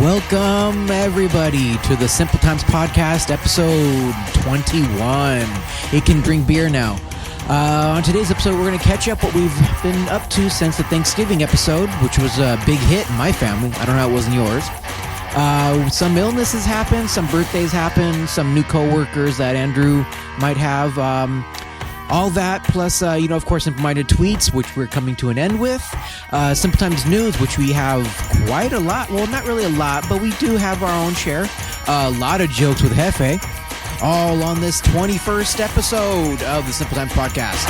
Welcome, everybody, to the Simple Times Podcast, episode 21. It can drink beer now. On today's episode, we're going to catch up what we've been up to since the Thanksgiving episode, which was a big hit in my family. I don't know how it was in yours. Some illnesses happened, some birthdays happened, some new coworkers that Andrew might have. All that, plus, of course, Simple-Minded Tweets, which we're coming to an end with. Simple Times News, which we have quite a lot. Well, not really a lot, but we do have our own share. A lot of jokes with Hefe. All on this 21st episode of the Simple Times Podcast.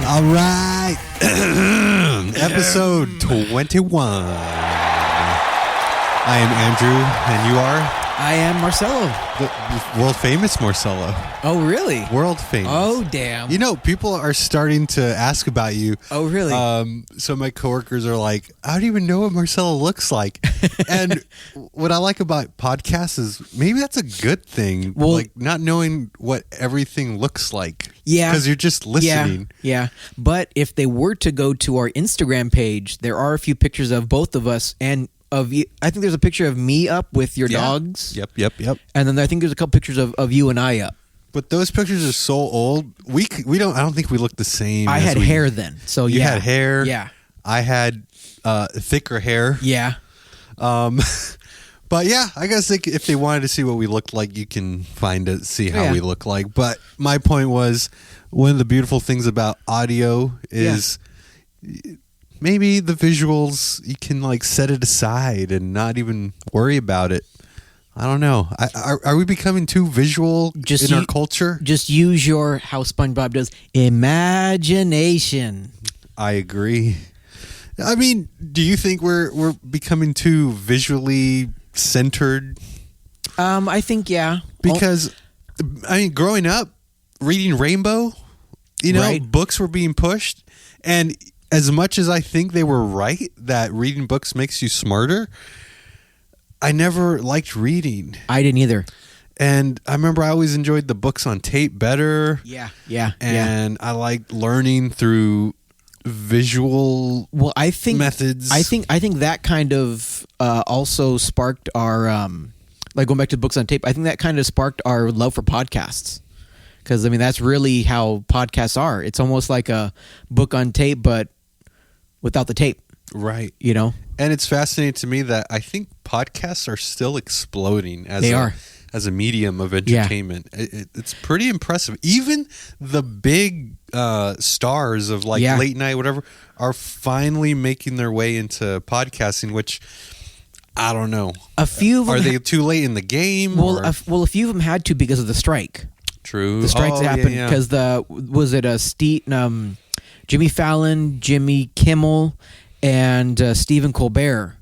All right. Episode 21. I am Andrew, and you are? I am Marcelo. The world famous Marcelo. Oh, really? World famous. Oh, damn. You know, people are starting to ask about you. Oh, really? So my coworkers are like, I don't even know what Marcelo looks like. And what I like about podcasts is maybe that's a good thing. Well, like not knowing what everything looks like. Yeah. Because you're just listening. Yeah. But if they were to go to our Instagram page, there are a few pictures of both of us and of you. I think there's a picture of me up with your dogs. Yep. And then I think there's a couple pictures of you and I up. But those pictures are so old. We don't. I don't think we look the same. I had hair then, so you yeah. had hair. Yeah. I had thicker hair. Yeah. But yeah, I guess if they wanted to see what we looked like, you can see how we look like. But my point was, one of the beautiful things about audio is maybe the visuals, you can like set it aside and not even worry about it. I don't know. Are we becoming too visual in our culture? Just use how SpongeBob does, imagination. I agree. I mean, do you think we're becoming too visually centered? I think because I mean, growing up reading Rainbow, books were being pushed, and as much as I think they were right that reading books makes you smarter, I never liked reading. I didn't either. And I remember I always enjoyed the books on tape better. Yeah. And I liked learning through visual methods. I think that kind of also sparked our like going back to books on tape. I think that kind of sparked our love for podcasts, because I mean that's really how podcasts are. It's almost like a book on tape, but without the tape, right? And it's fascinating to me that I think podcasts are still exploding as a medium of entertainment. It's pretty impressive. Even the big stars of late night, whatever, are finally making their way into podcasting, which I don't know. A few of them they too late in the game? Well, a few of them had to because of the strike. True. The strikes happened because Jimmy Fallon, Jimmy Kimmel, and Stephen Colbert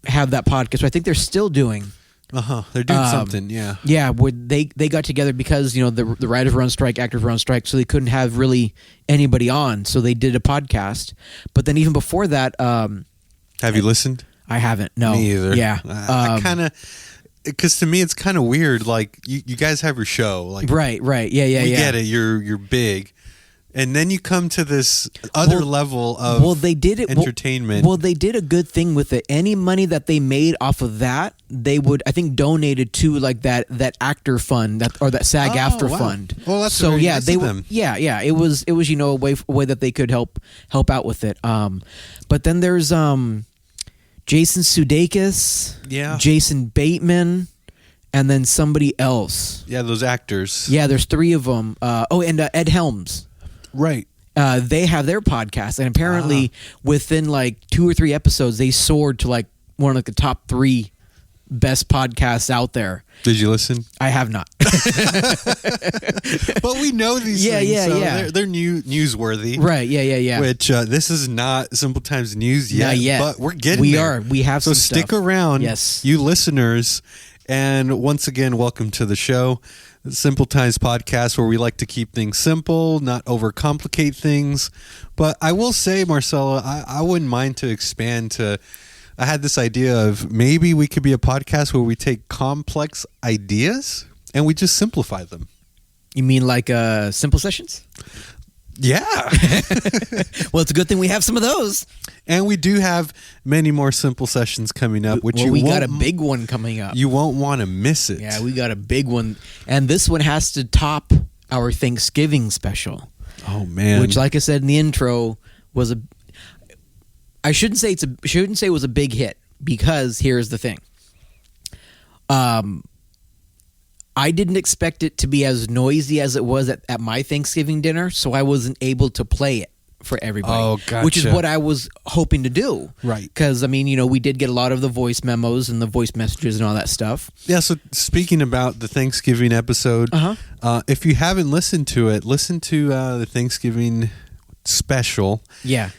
have that podcast. So I think they're still doing. They're doing something, yeah. Yeah, where they got together because, the writers were on strike, actors were on strike, so they couldn't have really anybody on, so they did a podcast. But then even before that... have you listened? I haven't, no. Me either. Yeah. I kind of... Because to me, it's kind of weird. Like, you guys have your show. Like, right. Yeah. We get it. You're big. And then you come to this other level of entertainment. Well, they did a good thing with it. Any money that they made off of that, they would, I think, donated to like that actor fund or that SAG-AFTRA fund. Well, that's so very yeah, nice they of them. Yeah. It was a way that they could help out with it. But then there's Jason Sudeikis, Jason Bateman, and then somebody else. Yeah, those actors. Yeah, there's three of them. And Ed Helms. Right. They have their podcast, and apparently within like 2 or 3 episodes, they soared to like one of like the top 3 best podcasts out there. Did you listen? I have not. But we know these things. Yeah. They're newsworthy. Right, yeah. Which this is not Simple Times news yet. Not yet. But we're getting there. We have some stuff. So stick around, yes, you listeners. And once again, welcome to the show. Simple Times podcast, where we like to keep things simple, not overcomplicate things. But I will say, Marcelo, I wouldn't mind to expand to. I had this idea of maybe we could be a podcast where we take complex ideas and we just simplify them. You mean like simple sessions? Yeah. Well, it's a good thing we have some of those. And we do have many more simple sessions coming up, which we got a big one coming up. You won't want to miss it. Yeah, we got a big one. And this one has to top our Thanksgiving special. Oh, man. Which, like I said in the intro, was I shouldn't say it was a big hit, because here's the thing. I didn't expect it to be as noisy as it was at my Thanksgiving dinner, so I wasn't able to play it for everybody. Oh, gotcha. Which is what I was hoping to do. Right. Because, I mean, we did get a lot of the voice memos and the voice messages and all that stuff. Yeah, so speaking about the Thanksgiving episode, if you haven't listened to it, listen to the Thanksgiving special. Yeah.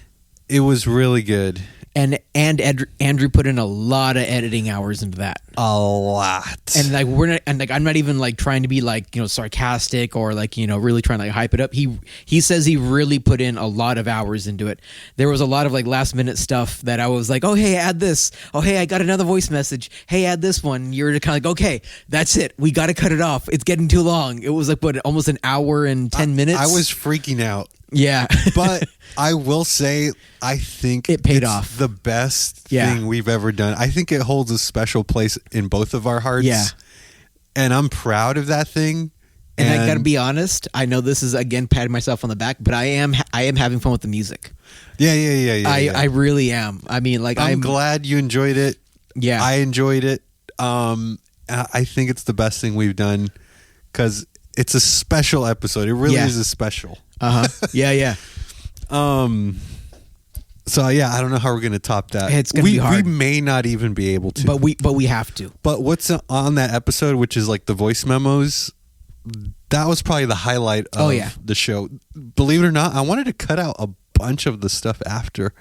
It was really good. And Andrew put in a lot of editing hours into that. A lot. And I'm not even like trying to be like, sarcastic or like, really trying to like hype it up. He says he really put in a lot of hours into it. There was a lot of like last minute stuff that I was like, oh, hey, add this. Oh, hey, I got another voice message. Hey, add this one. You're kind of like, okay, that's it. We got to cut it off. It's getting too long. It was like, almost an hour and 10 minutes. I was freaking out. Yeah. But I will say, I think it paid off. The best thing we've ever done. I think it holds a special place in both of our hearts. Yeah. And I'm proud of that thing. And I got to be honest, I know this is, again, patting myself on the back, but I am having fun with the music. Yeah. I really am. I mean, like, I'm glad you enjoyed it. Yeah. I enjoyed it. I think it's the best thing we've done, because it's a special episode. It really is a special. Yeah. So yeah, I don't know how we're gonna top that. It's gonna be hard. We may not even be able to. But we have to. But what's on that episode, which is like the voice memos, that was probably the highlight of the show. Believe it or not, I wanted to cut out a bunch of the stuff after,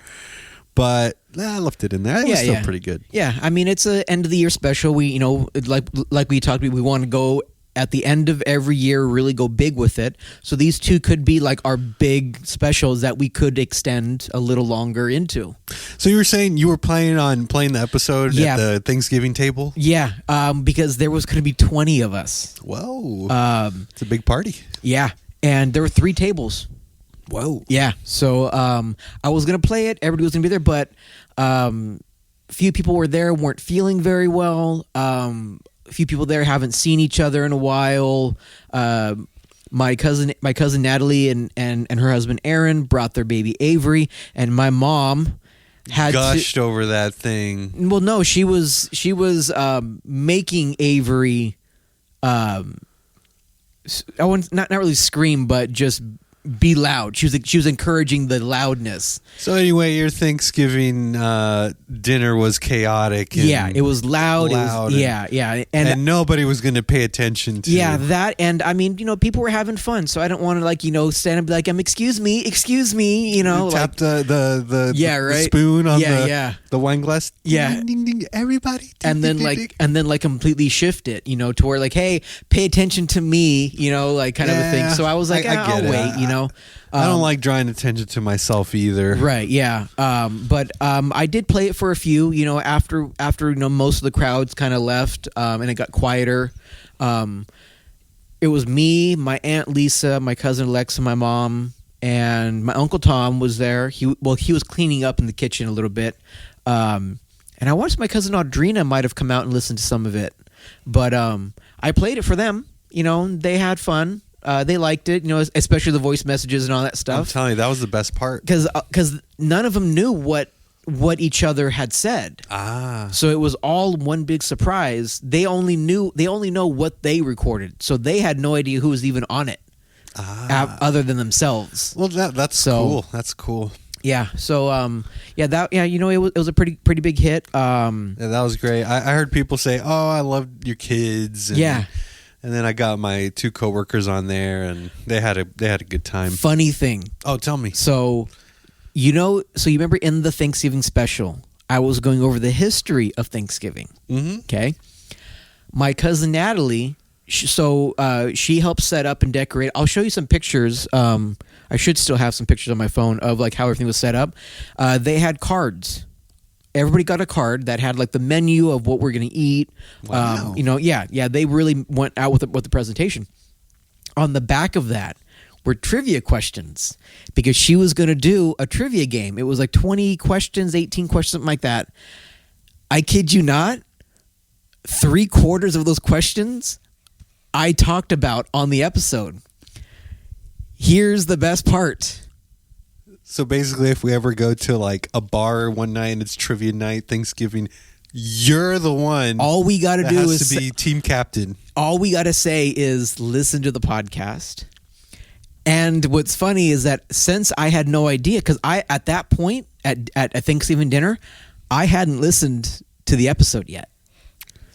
but I left it in there. It was still pretty good. Yeah, I mean, it's a end of the year special. We like we talked about, we want to go at the end of every year, really go big with it. So these two could be like our big specials that we could extend a little longer into. So you were saying you were planning on playing the episode at the Thanksgiving table? Yeah, because there was going to be 20 of us. Whoa. It's a big party. Yeah, and there were 3 tables. Whoa. Yeah, so I was going to play it. Everybody was going to be there, but few people were there, weren't feeling very well. A few people there haven't seen each other in a while. My cousin Natalie and her husband Aaron brought their baby Avery, and my mom had gushed over that thing. Well, no, she was making Avery. I wouldn't not really scream, but just be loud. She was encouraging the loudness. So anyway, your Thanksgiving dinner was chaotic. And it was loud. And nobody was going to pay attention to. Yeah, that, and I mean, people were having fun, so I don't want to stand and be like, excuse me, tap the spoon on the wine glass. Yeah, ding, ding, ding, everybody. Ding, and then completely shift it, to where like, hey, pay attention to me, kind of a thing. So I was like, I'll wait, I don't like drawing attention to myself either. Right, yeah. But I did play it for a few, after most of the crowds kind of left, and it got quieter. It was me, my Aunt Lisa, my cousin Alexa, my mom, and my Uncle Tom was there. He was cleaning up in the kitchen a little bit. And I watched my cousin Audrina might have come out and listened to some of it. But I played it for them. They had fun. They liked it, especially the voice messages and all that stuff. I'm telling you, that was the best part. Because none of them knew what each other had said. So it was all one big surprise. They only know what they recorded. So they had no idea who was even on it, other than themselves. Well, that's cool. That's cool. Yeah. So it was a pretty big hit. Yeah, that was great. I heard people say, "Oh, I love your kids." And, and then I got my 2 coworkers on there, and they had a good time. Funny thing. Oh, tell me. So, you remember in the Thanksgiving special, I was going over the history of Thanksgiving. Mm-hmm. Okay. My cousin Natalie she helped set up and decorate. I'll show you some pictures. I should still have some pictures on my phone of like how everything was set up. They had cards. Everybody got a card that had like the menu of what we're going to eat. Wow. They really went out with the presentation. On the back of that were trivia questions because she was going to do a trivia game. It was like 20 questions, 18 questions, something like that. I kid you not, 3/4 of those questions I talked about on the episode. Here's the best part. So basically, if we ever go to like a bar one night and it's trivia night, Thanksgiving, you're the one. All we got to do is to be team captain. All we got to say is listen to the podcast. And what's funny is that since I had no idea, because at that point at Thanksgiving dinner, I hadn't listened to the episode yet.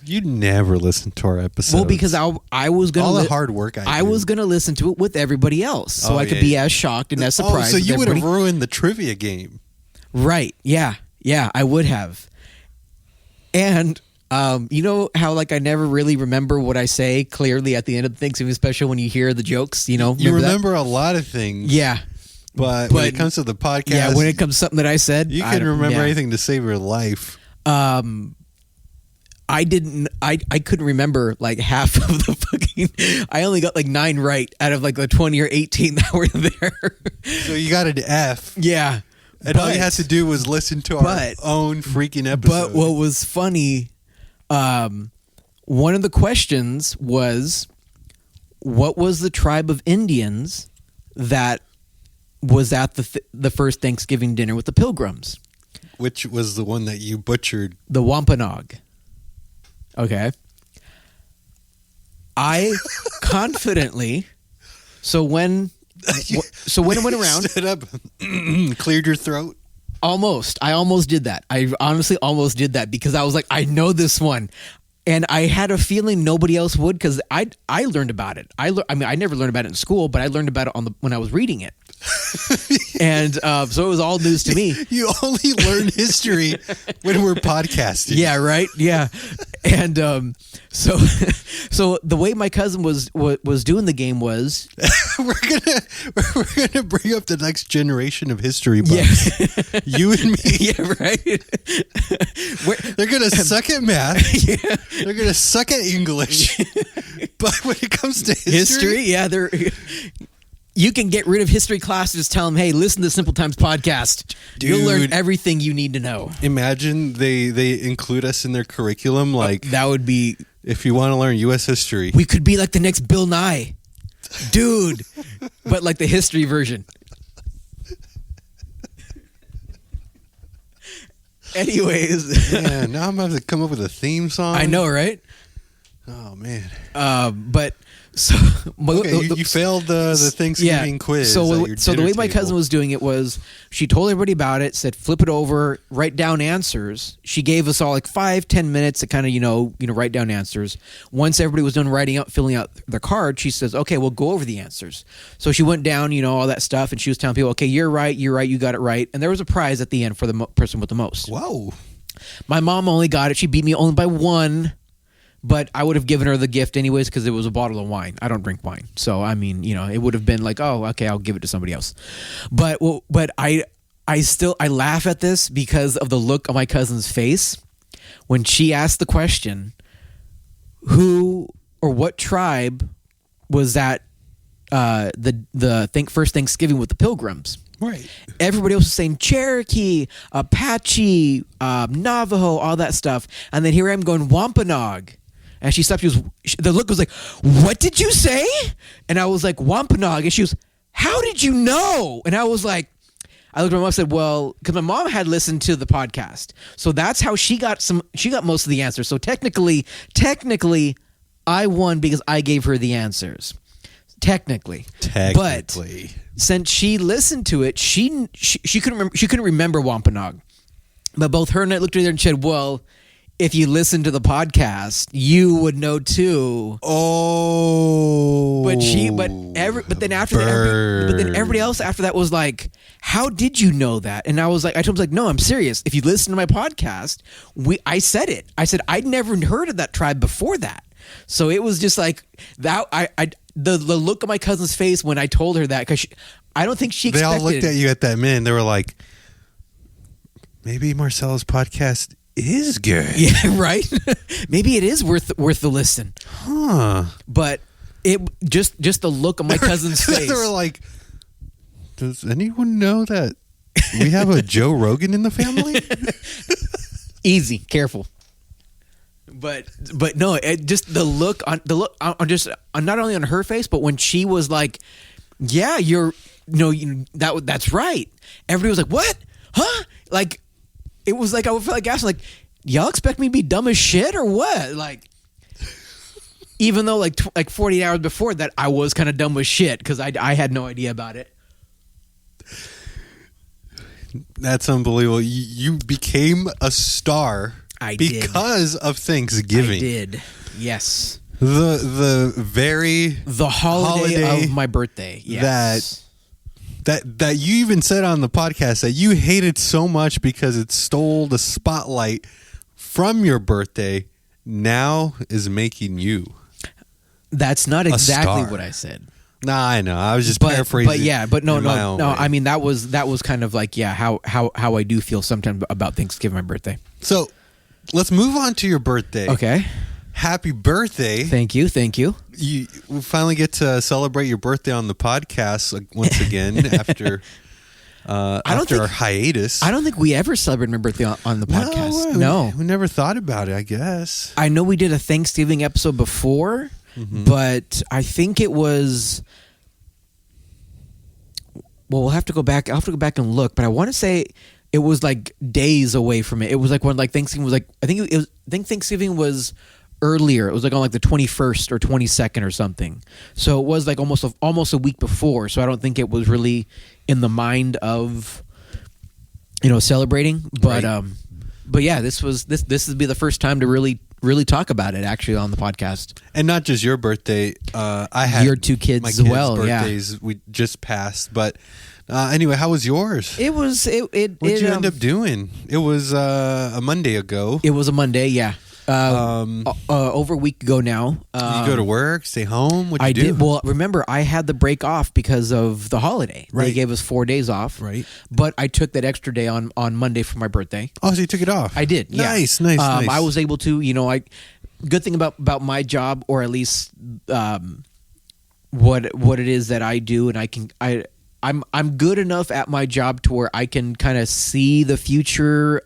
You never listened to our episodes. Well, because I was going to all the hard work I was going to listen to it with everybody else, so I could be as shocked and as surprised. So you would have ruined the trivia game, right? Yeah, I would have. And you know how like I never really remember what I say clearly at the end of the Thanksgiving special when you hear the jokes. You remember a lot of things. Yeah. But when it comes to the podcast, when it comes to something that I said, you can remember anything to save your life. I couldn't remember like half of the fucking. I only got like 9 right out of like the 20 or 18 that were there. So you got an F. Yeah. And all you had to do was listen to our own freaking episode. But what was funny, one of the questions was, what was the tribe of Indians that was at the first Thanksgiving dinner with the Pilgrims? Which was the one that you butchered? The Wampanoag. Okay. I confidently. So when it went around, stood up, cleared your throat. Almost. I almost did that. I honestly almost did that because I was like, I know this one. And I had a feeling nobody else would because I learned about it. I never learned about it in school, but I learned about it when I was reading it. And so it was all news to me. You only learn history when we're podcasting. Yeah, right? Yeah. And so the way my cousin was doing the game was we're gonna bring up the next generation of history buffs. Yeah. You and me. Yeah, right. They're gonna suck at math. Yeah. They're gonna suck at English. But when it comes to history, yeah, you can get rid of history class and just tell them, hey, listen to the Simple Times podcast. Dude, you'll learn everything you need to know. Imagine they include us in their curriculum. Like that would be... If you want to learn U.S. history. We could be like the next Bill Nye. Dude. But like the history version. Anyways. Yeah, now I'm going to have to come up with a theme song. I know, right? Oh, man. But... So okay, you failed the Thanksgiving quiz. So the way my cousin was doing it was she told everybody about it, said flip it over, write down answers. She gave us all like 5-10 minutes to kind of write down answers. Once everybody was done filling out their card, she says, "Okay, we'll go over the answers." So she went down, all that stuff, and she was telling people, "Okay, you're right, you got it right," and there was a prize at the end for the person with the most. Whoa! My mom only got it. She beat me only by 1. But I would have given her the gift anyways because it was a bottle of wine. I don't drink wine. So, I mean, it would have been like, oh, okay, I'll give it to somebody else. But I laugh at this because of the look on my cousin's face when she asked the question, who or what tribe was at the first Thanksgiving with the Pilgrims? Right. Everybody else was saying Cherokee, Apache, Navajo, all that stuff. And then here I am going Wampanoag. And she stopped. The look was like, "What did you say?" And I was like, "Wampanoag." And she was, "How did you know?" And I was like, I looked at my mom and said, "Well, because my mom had listened to the podcast, so that's how she got most of the answers. So technically, I won because I gave her the answers. Technically, but since she listened to it, she couldn't remember Wampanoag. But both her and I looked at her and said, "Well, if you listen to the podcast, you would know too." Oh, but then everybody else after that was like, "How did you know that?" And I told him, "No, I'm serious. If you listen to my podcast, I said it. I said I'd never heard of that tribe before that." So it was just like that. The look on my cousin's face when I told her that, because I don't think she expected. They all looked at you at that minute. They were like, maybe Marcelo's podcast is good. Yeah, right. Maybe it is worth the listen. Huh? But it just the look on my cousin's face. They were like, does anyone know that we have a Joe Rogan in the family? Easy, careful. But no, just the look on just not only on her face, but when she was like, "Yeah, that's right." Everybody was like, "What? Huh?" Like, it was like I would feel like asking, like, "Y'all expect me to be dumb as shit or what?" Like, even though like 48 hours before that, I was kind of dumb as shit because I had no idea about it. That's unbelievable. You became a star. I did. Because of Thanksgiving. I did. Yes. The holiday of my birthday. Yes. That you even said on the podcast that you hated so much because it stole the spotlight from your birthday, now is making you. That's not exactly what I said. Nah, I know. I was just paraphrasing. But yeah, but no. Way. I mean, that was kind of like, yeah, how I do feel sometimes about Thanksgiving, my birthday. So let's move on to your birthday. Okay. Happy birthday. Thank you. We finally get to celebrate your birthday on the podcast once again after our hiatus. I don't think we ever celebrated my birthday on the podcast. No. We never thought about it, I guess. I know we did a Thanksgiving episode before, but I think it was... Well, we'll have to go back. I'll have to go back and look, but I want to say it was like days away from it. It was like when like Thanksgiving was like, I think Thanksgiving was earlier. It was like on like the 21st or 22nd or something. So it was like almost a week before. So I don't think it was really in the mind of, celebrating. But right. But yeah, this would be the first time to really talk about it actually on the podcast. And not just your birthday. I had your two kids my as kids' well. Birthdays we just passed, but anyway, how was yours? It was. What did you end up doing? It was a Monday ago. It was a Monday, yeah. Over a week ago now. You go to work, stay home? What'd you do? Did. Well, remember, I had the break off because of the holiday. Right. They gave us 4 days off. Right. But I took that extra day on Monday for my birthday. Oh, so you took it off? I did. Nice, yeah. nice. I was able to. Good thing about my job, or at least what it is that I do, and I'm good enough at my job to where I can kind of see the future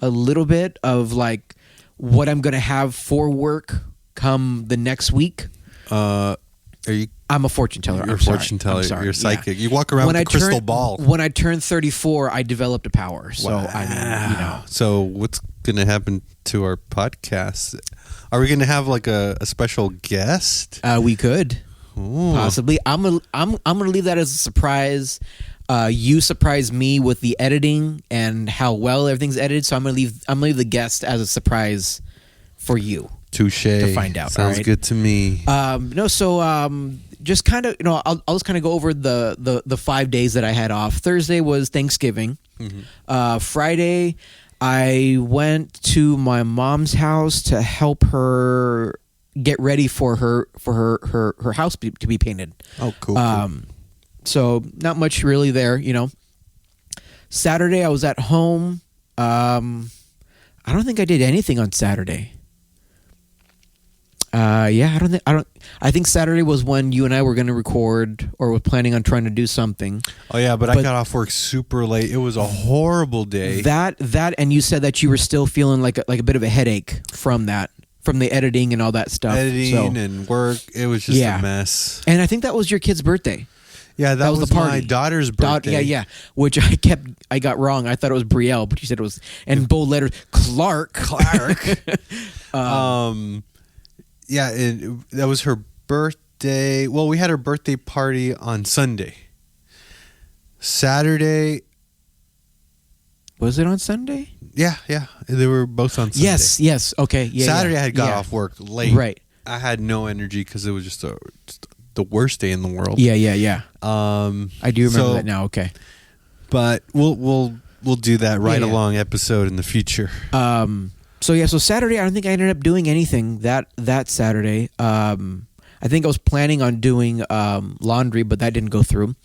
a little bit of like what I'm going to have for work come the next week. Are you? I'm a fortune teller. You're a fortune teller. You're a psychic. Yeah. You walk around with a crystal ball. When I turned 34, I developed a power. So wow. I mean, So what's going to happen to our podcast? Are we going to have like a special guest? We could. Ooh. Possibly. I'm gonna leave that as a surprise. You surprise me with the editing and how well everything's edited. So I'm gonna leave the guest as a surprise for you. Touche. To find out. Sounds good to me. Just kind of I'll just kind of go over the 5 days that I had off. Thursday was Thanksgiving. Mm-hmm. Friday, I went to my mom's house to help her get ready for her house to be painted. Oh, cool. So not much really there, Saturday I was at home. I don't think I did anything on Saturday. I think Saturday was when you and I were going to record or were planning on trying to do something. Oh yeah, but I got off work super late. It was a horrible day. That and you said that you were still feeling like a bit of a headache from the editing and all that stuff. Editing and work. It was just a mess. And I think that was your kid's birthday. Yeah, that was the party. My daughter's birthday. Yeah. Which I got wrong. I thought it was Brielle, but you said it was, and bold letters, Clark. Yeah, that was her birthday. Well, we had her birthday party on Sunday. Saturday. Was it on Sunday? Yeah. They were both on Sunday. Yes. Okay. Yeah. Saturday I had got off work late. Right. I had no energy because it was just the worst day in the world. Yeah. I do remember that now. Okay. But we'll do that right along episode in the future. So Saturday, I don't think I ended up doing anything that Saturday. I think I was planning on doing laundry, but that didn't go through.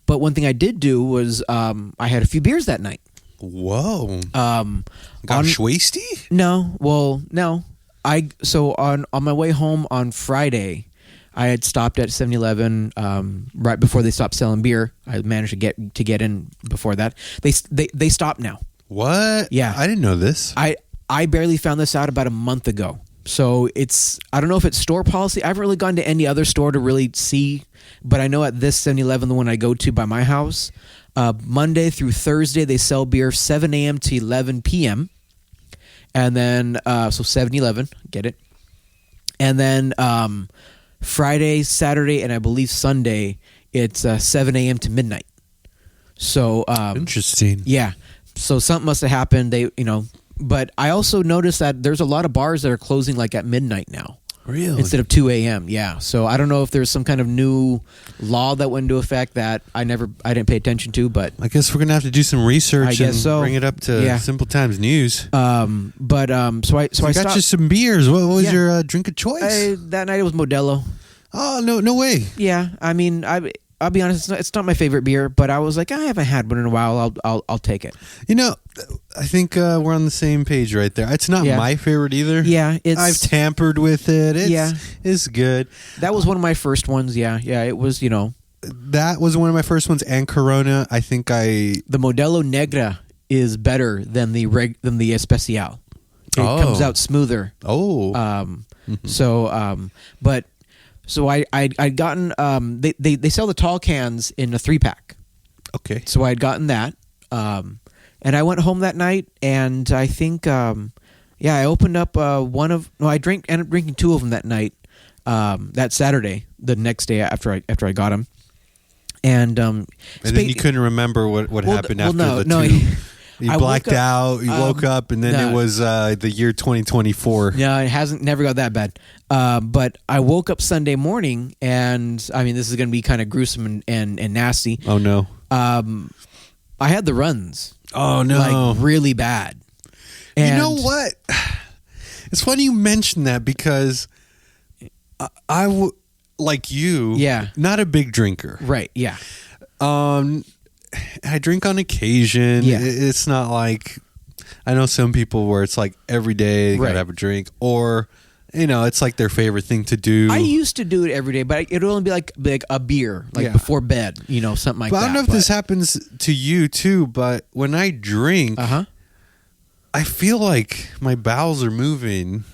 But one thing I did do was I had a few beers that night. Whoa. Got schwasty? No. Well, no. So on my way home on Friday, I had stopped at 7-Eleven right before they stopped selling beer. I managed to get in before that. They stopped now. What? Yeah. I didn't know this. I barely found this out about a month ago. So I don't know if it's store policy. I haven't really gone to any other store to really see, but I know at this 7-Eleven, the one I go to by my house, Monday through Thursday, they sell beer 7 a.m. to 11 p.m. And then, so 7-Eleven, get it? And then Friday, Saturday, and I believe Sunday, it's 7 a.m. to midnight. So interesting. Yeah. So something must have happened. But I also noticed that there's a lot of bars that are closing like at midnight now. Really? Instead of 2 a.m. Yeah. So I don't know if there's some kind of new law that went into effect that I didn't pay attention to, but I guess we're gonna have to do some research and bring it up to Simple Times News. So I got you some beers. What was your drink of choice? That night it was Modelo. Oh no way. Yeah. I mean, I'll be honest, it's not my favorite beer, but I was like, I haven't had one in a while. I'll take it. I think we're on the same page right there. It's not my favorite either. Yeah, I've tampered with it. It's good. That was one of my first ones. Yeah, it was. That was one of my first ones. And Corona, I think the Modelo Negra is better than the Especial. It comes out smoother. So I'd gotten they sell the tall cans in a 3-pack. Okay. So I'd gotten that, and I went home that night, and I think I opened up ended up drinking 2 of them that night. That Saturday, the next day after I got them, and then you couldn't remember what happened after the 2. You blacked out. You woke up, and then it was the year 2024. Yeah, it never got that bad. But I woke up Sunday morning, and I mean, this is going to be kind of gruesome and nasty. Oh no! I had the runs. Oh no! Like really bad. And you know what? It's funny you mention that because I like you. Yeah. Not a big drinker. Right. Yeah. I drink on occasion. Yeah. It's not like I know some people where it's like every day they gotta have a drink, or it's like their favorite thing to do. I used to do it every day, but it would only be like a beer, before bed, something like that. I don't know if this happens to you too, but when I drink, I feel like my bowels are moving,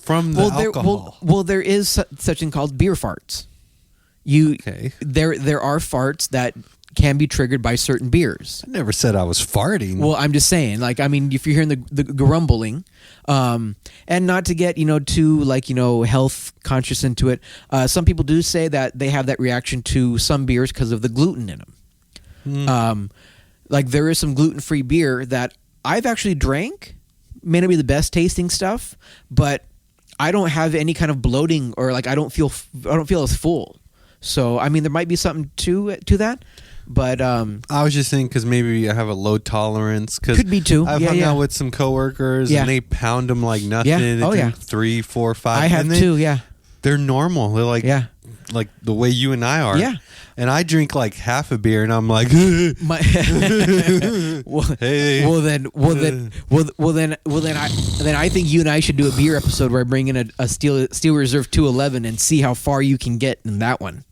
from the alcohol. There is such thing called beer farts. There are farts that can be triggered by certain beers. I never said I was farting. Well, I'm just saying, if you're hearing the grumbling, and not to get, too, health conscious into it, some people do say that they have that reaction to some beers because of the gluten in them. There is some gluten-free beer that I've actually drank, may not be the best tasting stuff, but I don't have any kind of bloating or I don't feel as full. So, I mean, there might be something to that. But I was just thinking because maybe I have a low tolerance. Could be too. I've hung out with some coworkers and they pound them like nothing. Yeah. They drink 3, 4, 5. I have too. Yeah. They're normal. They're like the way you and I are. Yeah. And I drink like half a beer and I'm like, hey. Then I think you and I should do a beer episode where I bring in a Steel Reserve 211 and see how far you can get in that one,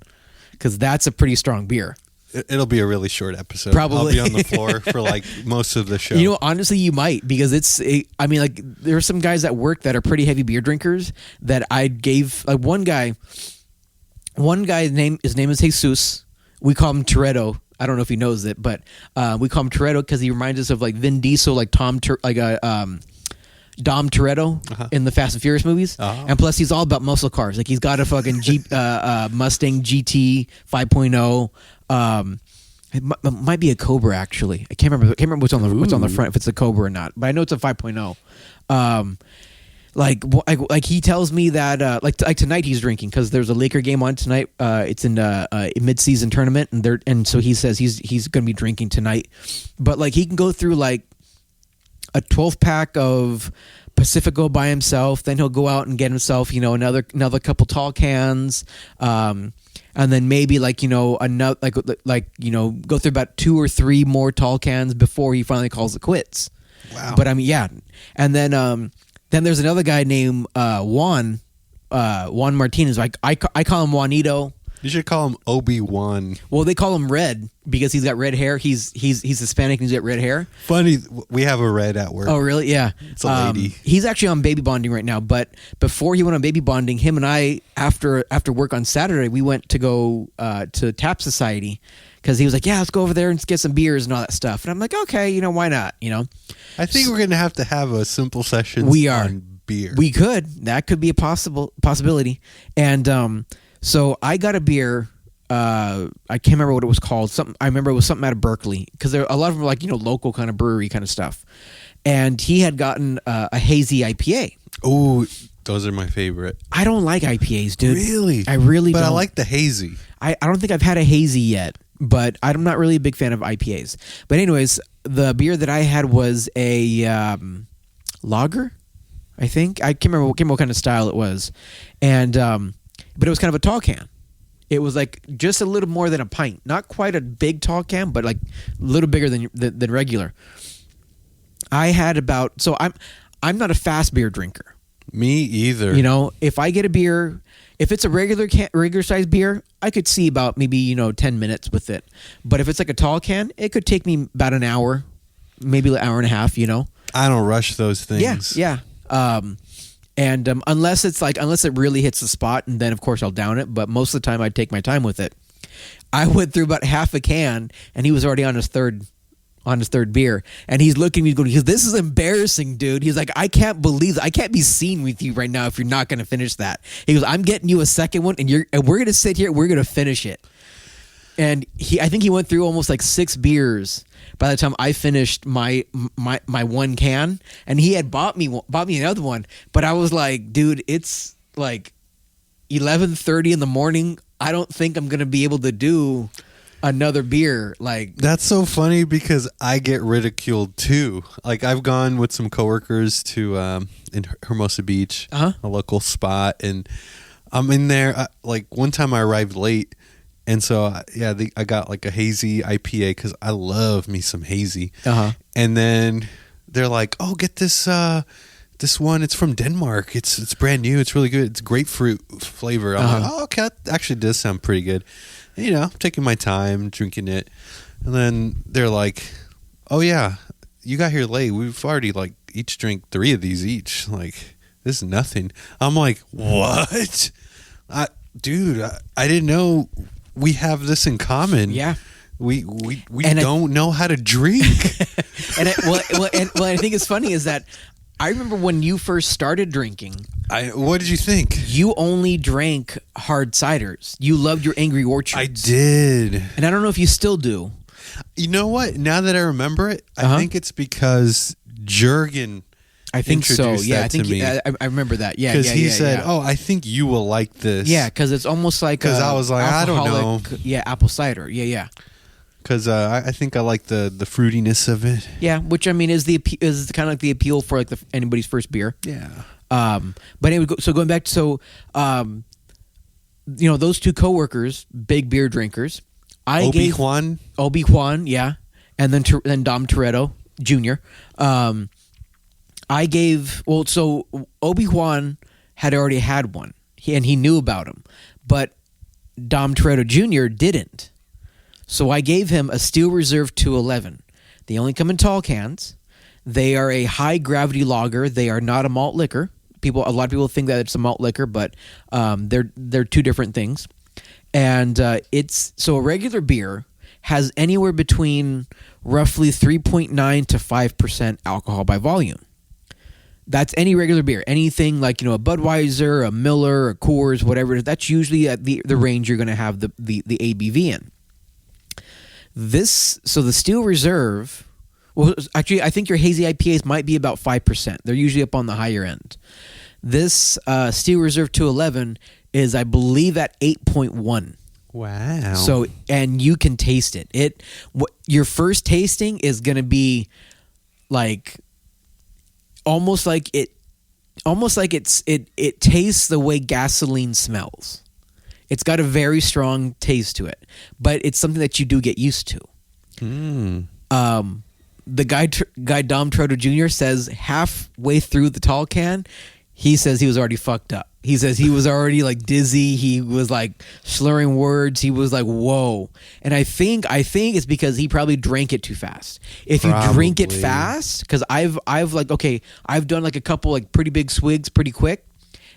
because that's a pretty strong beer. It'll be a really short episode. Probably. I'll be on the floor for most of the show. Honestly, you might, because there are some guys at work that are pretty heavy beer drinkers that I gave, one guy, his name is Jesus. We call him Toretto. I don't know if he knows it, but we call him Toretto because he reminds us of Vin Diesel, Dom Toretto in the Fast and Furious movies. And plus he's all about muscle cars. He's got a fucking Mustang GT 5.0. It might be a Cobra, actually. I can't remember what's on the front, if it's a Cobra or not, but I know it's a 5.0. He tells me that tonight he's drinking because there's a Laker game on tonight. It's in a mid-season tournament, and so he says he's going to be drinking tonight. But he can go through a 12-pack of Pacifico by himself. Then he'll go out and get himself, another couple tall cans, and then maybe another go through about 2 or 3 more tall cans before he finally calls it quits. Wow. But and then there's another guy named Juan Martinez. I call him Juanito. You should call him Obi-Wan. Well, they call him Red because he's got red hair. He's Hispanic and he's got red hair. Funny, we have a Red at work. Oh, really? Yeah. It's a lady. He's actually on baby bonding right now. But before he went on baby bonding, him and I, after work on Saturday, we went to go to Tap Society because he was like, yeah, let's go over there and get some beers and all that stuff. And I'm like, okay, why not? I think we're going to have a simple session on beer. We could. That could be a possibility. And so I got a beer. I can't remember what it was called. I remember it was something out of Berkeley because a lot of them were like local kind of brewery kind of stuff. And he had gotten a hazy IPA. Oh, those are my favorite. I don't like IPAs, dude. Really? I really don't. But I like the hazy. I don't think I've had a hazy yet, but I'm not really a big fan of IPAs. But anyways, the beer that I had was a lager, I think. I can't remember what kind of style it was. And but it was kind of a tall can. It was like just a little more than a pint. Not quite a big tall can, but like a little bigger than regular. I had so I'm not a fast beer drinker. Me either. If I get a beer, if it's a regular size beer, I could see about maybe 10 minutes with it. But if it's like a tall can, it could take me about an hour, maybe an hour and a half. I don't rush those things. Yeah. And unless it really hits the spot, and then of course I'll down it. But most of the time I take my time with it. I went through about half a can, and he was already on his third beer, and he's looking at me going, "This is embarrassing, dude." He's like, "I can't be seen with you right now if you're not going to finish that." He goes, "I'm getting you a second one, and we're going to sit here, we're going to finish it." And I think he went through almost like 6 beers by the time I finished my one can, and he had bought me another one. But I was like, dude, it's like 11:30 in the morning. I don't think I'm gonna be able to do another beer. Like, that's so funny because I get ridiculed too. Like, I've gone with some coworkers to in Hermosa Beach, a local spot, and I'm in there. Like, one time I arrived late. And so, I got like a hazy IPA because I love me some hazy. And then they're like, "Oh, get this one. It's from Denmark. It's brand new. It's really good. It's grapefruit flavor." I'm like, "Oh, okay. That actually does sound pretty good." And, I'm taking my time drinking it. And then they're like, "Oh yeah, you got here late. We've already like each drank 3 of these each. Like, this is nothing." I'm like, "What? Dude, I didn't know." We have this in common. Yeah, we don't know how to drink. And I think it's funny is that I remember when you first started drinking. What did you think? You only drank hard ciders. You loved your Angry Orchards. I did, and I don't know if you still do. You know what? Now that I remember it, I think it's because Jurgen. I think so. Yeah, I think I remember that. Yeah, because he said, "Oh, I think you will like this." Yeah, because it's almost like because I was like, I don't know. Yeah, apple cider. Yeah. Because I think I like the fruitiness of it. Yeah, which I mean is kind of like the appeal for like anybody's first beer. Yeah. But anyway, so going back, those 2 coworkers, big beer drinkers. Obi-Juan, yeah, and then Dom Toretto Jr. So Obi-Juan had already had one, and he knew about him, but Dom Toretto Jr. didn't. So I gave him a Steel Reserve 211. They only come in tall cans. They are a high gravity lager. They are not a malt liquor. A lot of people think that it's a malt liquor, but they're 2 different things. And a regular beer has anywhere between roughly 3.9 to 5% alcohol by volume. That's any regular beer. Anything like, a Budweiser, a Miller, a Coors, whatever. That's usually at the range you're going to have the ABV in. The Steel Reserve, well, actually, I think your hazy IPAs might be about 5%. They're usually up on the higher end. This Steel Reserve 211 is, I believe, at 8.1. Wow. So, and you can taste it. Your first tasting is going to be like almost like it tastes the way gasoline smells. It's got a very strong taste to it, but it's something that you do get used to. The guy Dom Trotter Jr. says halfway through the tall can, he says he was already fucked up. He says he was already like dizzy. He was like slurring words. He was like, whoa. And I think it's because he probably drank it too fast. If you drink it fast, because I've done like a couple like pretty big swigs pretty quick.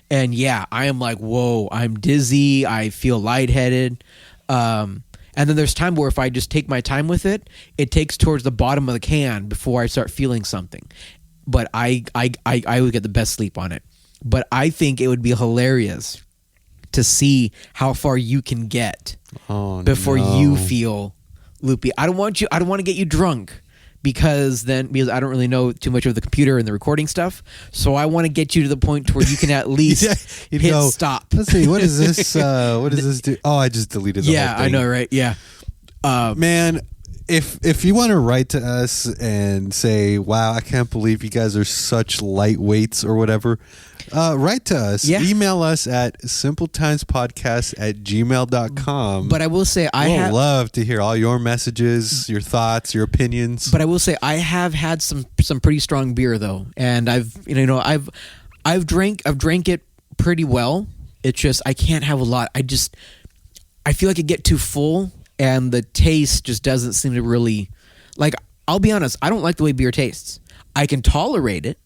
And yeah, I am like, whoa, I'm dizzy. I feel lightheaded. And then there's time where if I just take my time with it, it takes towards the bottom of the can before I start feeling something. But I would get the best sleep on it. But I think it would be hilarious to see how far you can get before you feel loopy. I don't want to get you drunk because I don't really know too much of the computer and the recording stuff. So I want to get you to the point to where you can at least hit stop. Let's see, what is this? What does this do? Oh, I just deleted the whole thing. Yeah, I know, right? Yeah. Man, if you want to write to us and say, wow, I can't believe you guys are such lightweights or whatever, write to us. Yeah. Email us at simpletimespodcast@gmail.com. But I will say I love to hear all your messages, your thoughts, your opinions. But I will say I have had some pretty strong beer though, and I've drank it pretty well. It's just I can't have a lot. I feel like I get too full. And the taste just doesn't seem to really, like, I'll be honest, I don't like the way beer tastes. I can tolerate it,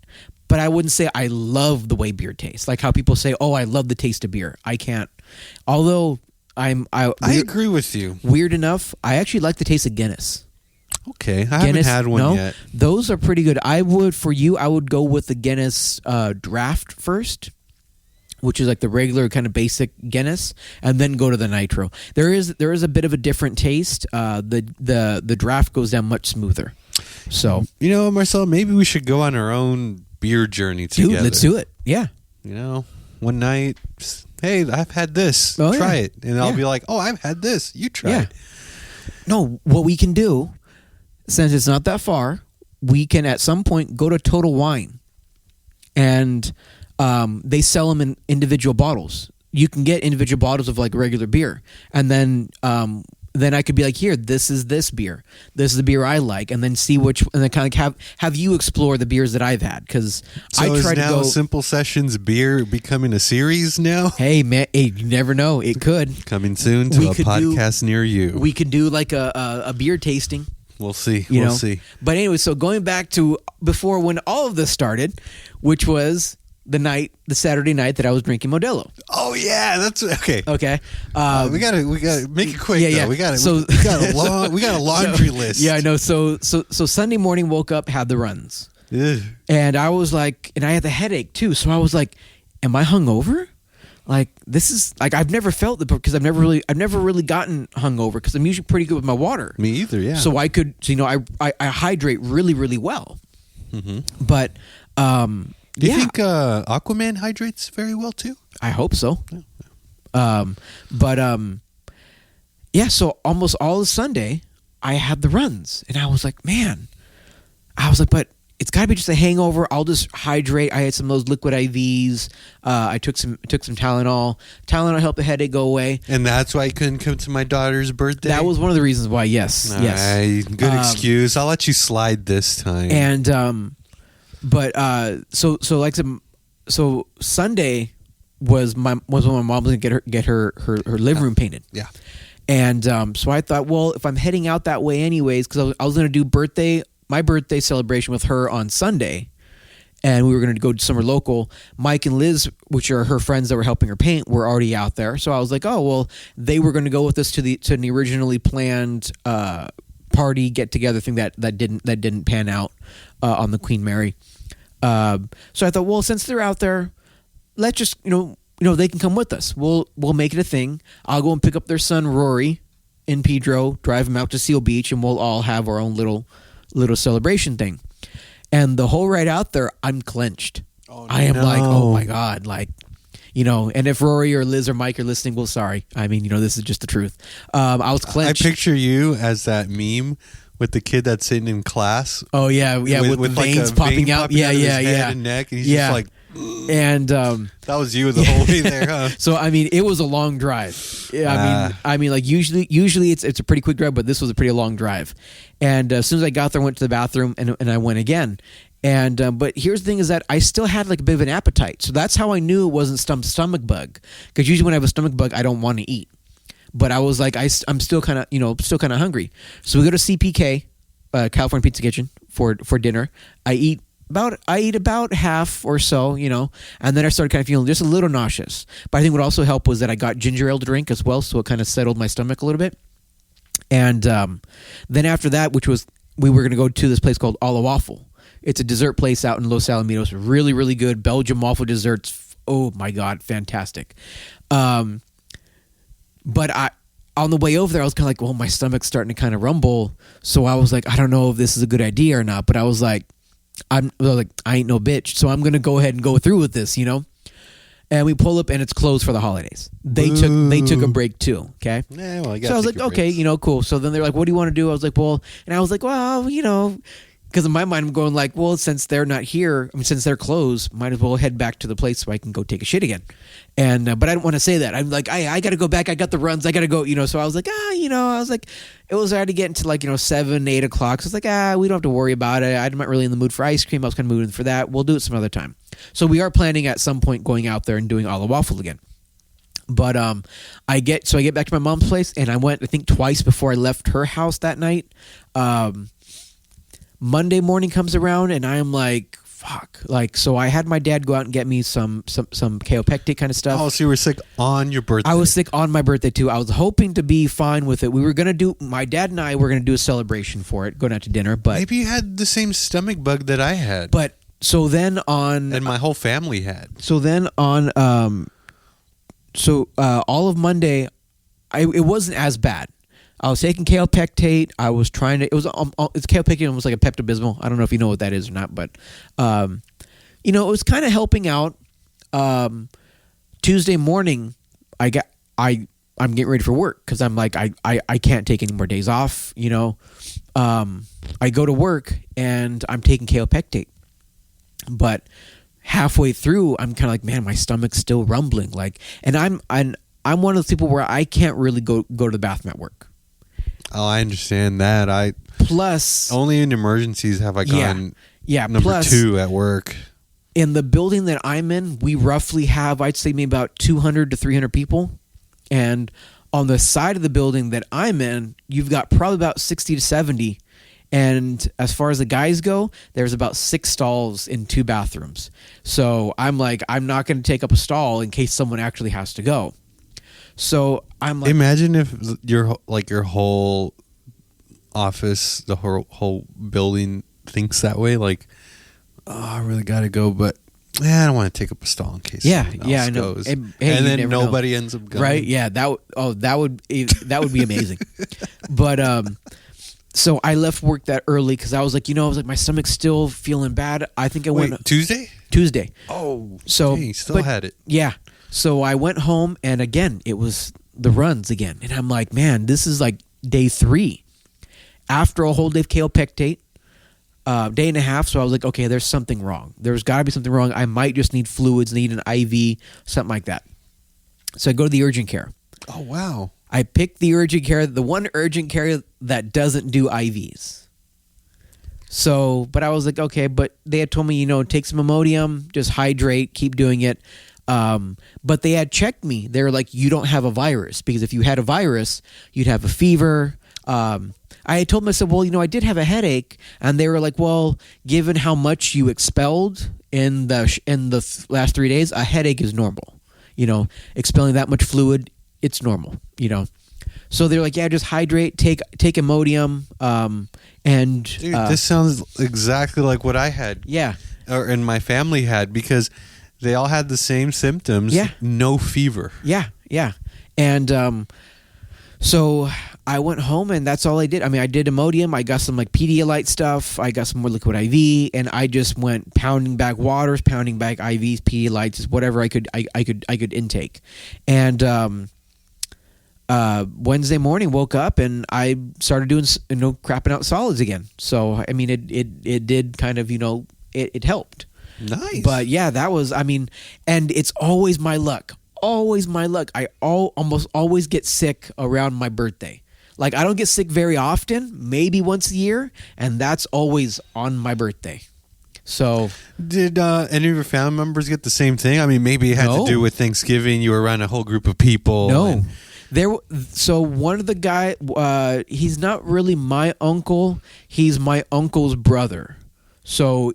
but I wouldn't say I love the way beer tastes. Like how people say, oh, I love the taste of beer. I can't. Although I agree with you. Weird enough, I actually like the taste of Guinness. Okay, haven't had one yet. Those are pretty good. I would go with the Guinness draft first, which is like the regular kind of basic Guinness, and then go to the Nitro. There is a bit of a different taste. The draft goes down much smoother. So Marcel, maybe we should go on our own beer journey together. Dude, let's do it. Yeah. One night, hey, I've had this. Try it, and I'll be like, oh, I've had this. You try it. No, what we can do, since it's not that far, we can at some point go to Total Wine, and they sell them in individual bottles. You can get individual bottles of like regular beer, and then I could be like, here, this is this beer. This is the beer I like, and then see and then kind of have you explore the beers that I've had because I try to go. Simple Sessions beer becoming a series now. Hey man, you never know, it could coming soon to a podcast near you. We could do like a beer tasting. We'll see. We'll see. But anyway, so going back to before when all of this started, which was the Saturday night that I was drinking Modelo. Oh yeah, that's okay. Okay, we gotta make it quick. Yeah. Though. We got a laundry list. Yeah, I know. So Sunday morning, woke up, had the runs, and I was like, and I had the headache too. So I was like, am I hungover? Like this is like I've never felt it because I've never really gotten hungover because I'm usually pretty good with my water. Me either. Yeah. So I could, I hydrate really really well, but Do you think Aquaman hydrates very well too? I hope so. So almost all of Sunday, I had the runs, and I was like, but it's got to be just a hangover. I'll just hydrate. I had some of those liquid IVs. I took some Tylenol. Tylenol helped the headache go away. And that's why I couldn't come to my daughter's birthday? That was one of the reasons why, yes. Good excuse. I'll let you slide this time. And, so Sunday was when my mom was gonna get her living room painted. Yeah. And so I thought, well, if I'm heading out that way anyways, because I was gonna do my birthday celebration with her on Sunday, and we were gonna go somewhere local. Mike and Liz, which are her friends that were helping her paint, were already out there. So I was like, oh well, they were gonna go with us to the originally planned party get together thing that didn't pan out on the Queen Mary. So I thought, well, since they're out there, let's just they can come with us. We'll make it a thing. I'll go and pick up their son Rory in Pedro, drive him out to Seal Beach, and we'll all have our own little celebration thing. And the whole ride out there, I'm clenched. I am like, oh my God, like, and if Rory or Liz or Mike are listening, well, sorry. I mean, this is just the truth. I was clenched. I picture you as that meme with the kid that's sitting in class. Oh yeah, with the veins popping out. Yeah, his head and neck, and he's just like. And that was you the whole way there, huh? So I mean, it was a long drive. I mean, like usually it's a pretty quick drive, but this was a pretty long drive. And as soon as I got there, I went to the bathroom and I went again. And but here's the thing: is that I still had like a bit of an appetite, so that's how I knew it wasn't stomach bug. Because usually when I have a stomach bug, I don't want to eat. But I was like, I'm still kind of hungry. So we go to CPK, California Pizza Kitchen for dinner. I eat about half or so, and then I started kind of feeling just a little nauseous. But I think what also helped was that I got ginger ale to drink as well, so it kind of settled my stomach a little bit. And then after that, we were going to go to this place called Alla Waffle. It's a dessert place out in Los Alamitos. Really, really good Belgian waffle desserts. Oh my God, fantastic. But on the way over there, I was kind of like, well, my stomach's starting to kind of rumble. So I was like, I don't know if this is a good idea or not. But I was like, I ain't no bitch, so I'm gonna go ahead and go through with this, And we pull up, and it's closed for the holidays. They took a break too. Okay. Yeah, well, so I was like, okay, cool. So then they're like, what do you want to do? I was like, well, because in my mind, I'm going like, well, since they're not here, since they're closed, might as well head back to the place so I can go take a shit again. And but I don't want to say that. I'm like, I got to go back. I got the runs. I got to go. So I was like, I was like, it was already getting to like 7, 8 o'clock. So I was like, we don't have to worry about it. I'm not really in the mood for ice cream. I was kind of moving for that. We'll do it some other time. So we are planning at some point going out there and doing Alla Waffle again. But I get back to my mom's place, and I went I think twice before I left her house that night. Monday morning comes around, and I'm like, fuck. So I had my dad go out and get me some kaopectate kind of stuff. Oh, so you were sick on your birthday? I was sick on my birthday too. I was hoping to be fine with it. My dad and I were going to do a celebration for it, going out to dinner. But maybe you had the same stomach bug that I had. But so then and my whole family had. So then on all of Monday, it wasn't as bad. I was taking kaopectate. I was trying to. It's kaopectate, almost like a Pepto-Bismol. I don't know if you know what that is or not, but it was kind of helping out. Tuesday morning, I'm getting ready for work because I'm like I can't take any more days off. I go to work and I'm taking kaopectate, but halfway through, I'm kind of like, man, my stomach's still rumbling. And I'm one of those people where I can't really go to the bathroom at work. Oh, I understand that. Plus, only in emergencies have I gone number 2 at work. In the building that I'm in, we roughly have, I'd say, maybe about 200 to 300 people. And on the side of the building that I'm in, you've got probably about 60 to 70. And as far as the guys go, there's about 6 stalls in 2 bathrooms. So I'm like, I'm not going to take up a stall in case someone actually has to go. So I'm like, imagine if your whole office, the whole building thinks that way. Like, oh, I really got to go, but I don't want to take up a stall in case someone else goes. And then nobody ends up going. Right? Yeah. That would be amazing. But so I left work that early because I was like, my stomach's still feeling bad. I think I went Tuesday. Oh, so dang, still had it. Yeah. So I went home, and again, it was the runs again. And I'm like, man, this is like day 3. After a whole day of kaopectate, day and a half, so I was like, okay, there's something wrong. There's got to be something wrong. I might just need fluids, need an IV, something like that. So I go to the urgent care. Oh, wow. I picked the urgent care, the one urgent care that doesn't do IVs. So, but I was like, okay, but they had told me, take some Imodium, just hydrate, keep doing it. But they had checked me. They were like, you don't have a virus, because if you had a virus, you'd have a fever. I had told them, I said, well, I did have a headache. And they were like, well, given how much you expelled in the last 3 days, a headache is normal. Expelling that much fluid, it's normal, So they're like, yeah, just hydrate, take Imodium. And dude, this sounds exactly like what I had. Yeah. And my family had, because they all had the same symptoms. Yeah. No fever. Yeah. Yeah. And so I went home, and that's all I did. I did Imodium. I got some Pedialyte stuff. I got some more liquid IV, and I just went pounding back waters, pounding back IVs, Pedialytes, whatever I could intake. And Wednesday morning, woke up and I started doing crapping out solids again. So I mean, it did kind of it helped. Nice. But yeah, that was and it's always my luck. Always my luck. I almost always get sick around my birthday. Like I don't get sick very often, maybe once a year, and that's always on my birthday. So, did any of your family members get the same thing? I mean, maybe it had to do with Thanksgiving. You were around a whole group of people. No, so one of the guy, he's not really my uncle. He's my uncle's brother. So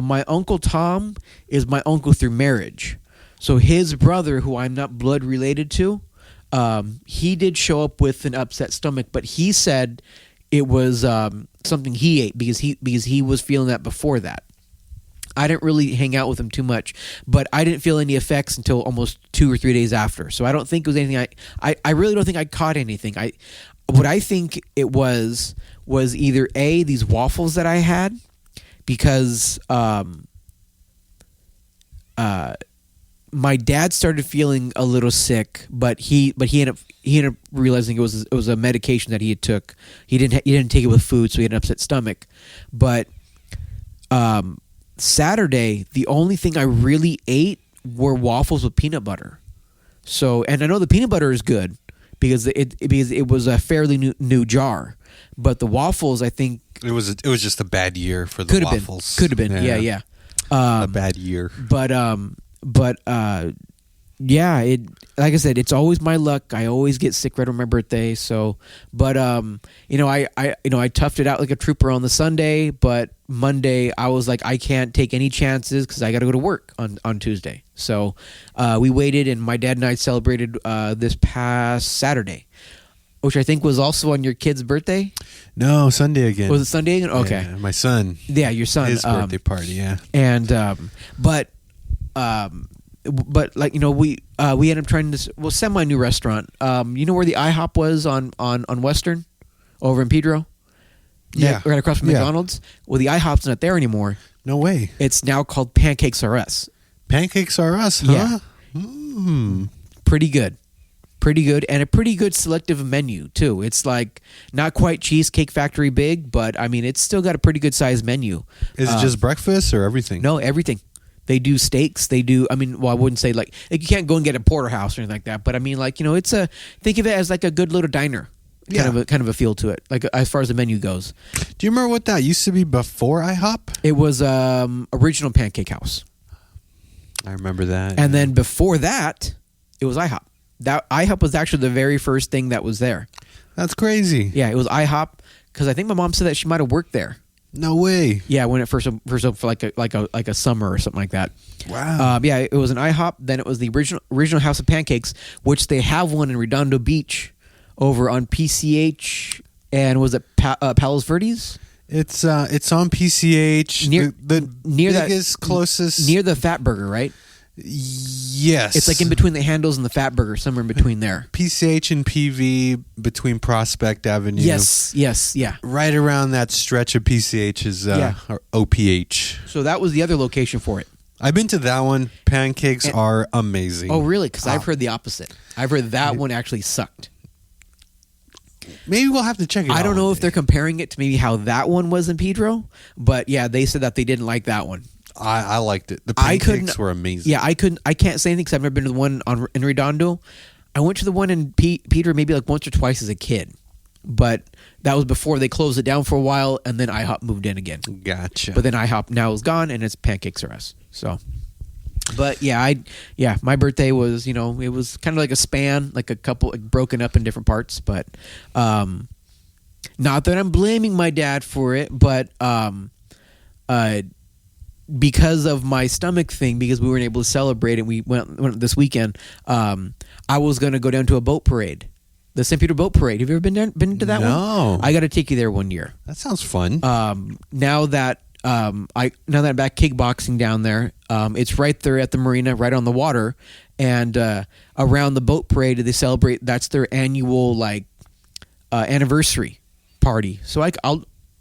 my uncle Tom is my uncle through marriage. So his brother, who I'm not blood related to, he did show up with an upset stomach, but he said it was something he ate because he was feeling that before that. I didn't really hang out with him too much, but I didn't feel any effects until almost 2 or 3 days after. So I don't think it was anything. I really don't think I caught anything. What I think it was either these waffles that I had, because my dad started feeling a little sick, but he ended up realizing it was a medication that he took. He didn't take it with food, so he had an upset stomach. But Saturday, the only thing I really ate were waffles with peanut butter. So, and I know the peanut butter is good because it was a fairly new jar, but the waffles, I think it was just a bad year for the waffles. Could have been, yeah. A bad year, but yeah, like I said, it's always my luck. I always get sick right on my birthday. So, but I toughed it out like a trooper on the Sunday, but Monday I was like, I can't take any chances because I got to go to work on Tuesday. So, we waited, and my dad and I celebrated this past Saturday, which I think was also on your kid's birthday. No, Sunday again. Was it Sunday again? Okay, yeah, my son. Yeah, your son. His birthday party. Yeah, and but like we ended up trying this semi new restaurant. You know where the IHOP was on Western, over in Pedro? Yeah, right across from McDonald's. Well, the IHOP's not there anymore. No way. It's now called Pancakes R Us. Pancakes R Us, huh? Yeah. Pretty good, and a pretty good selective menu too. It's like not quite Cheesecake Factory big, but I mean it's still got a pretty good sized menu. Is it just breakfast or everything? No, everything. They do steaks. They do. I mean, well, I wouldn't say like you can't go and get a porterhouse or anything like that. But I mean, like it's think of it as like a good little diner. Kind of a feel to it, like as far as the menu goes. Do you remember what that used to be before IHOP? It was Original Pancake House. I remember that. And then before that, it was IHOP. That IHOP was actually the very first thing that was there. That's crazy. Yeah, it was IHOP because I think my mom said that she might have worked there. No way. Yeah, when it first opened for like a summer or something like that. Wow. Yeah, it was an IHOP. Then it was the original House of Pancakes, which they have one in Redondo Beach, over on PCH, and was it Palos Verdes? It's on PCH. Near biggest, closest near the Fat Burger, right? Yes. It's like in between the Handles and the Fat Burger, somewhere in between there. PCH and PV between Prospect Avenue. Yes, yeah. Right around that stretch of PCH is or OPH. So that was the other location for it. I've been to that one. Pancakes are amazing. Oh, really? Because I've heard the opposite. I've heard that one actually sucked. Maybe we'll have to check it out. I don't know if they're comparing it to maybe how that one was in Pedro, but yeah, they said that they didn't like that one. I liked it. The pancakes were amazing. Yeah, I can't say anything because I've never been to the one in Redondo. I went to the one in Pedro maybe like once or twice as a kid, but that was before they closed it down for a while, and then IHOP moved in again. Gotcha. But then IHOP now is gone, and it's Pancakes R Us. So, but yeah, my birthday was it was kind of like a span, like a couple broken up in different parts, but not that I'm blaming my dad for it, but because of my stomach thing, because we weren't able to celebrate and we went this weekend, I was going to go down to a boat parade, the St. Peter Boat Parade. Have you ever been to that one? No. I got to take you there one year. That sounds fun. Now that I'm back kickboxing down there, it's right there at the marina, right on the water, and around the boat parade they celebrate. That's their annual anniversary party. So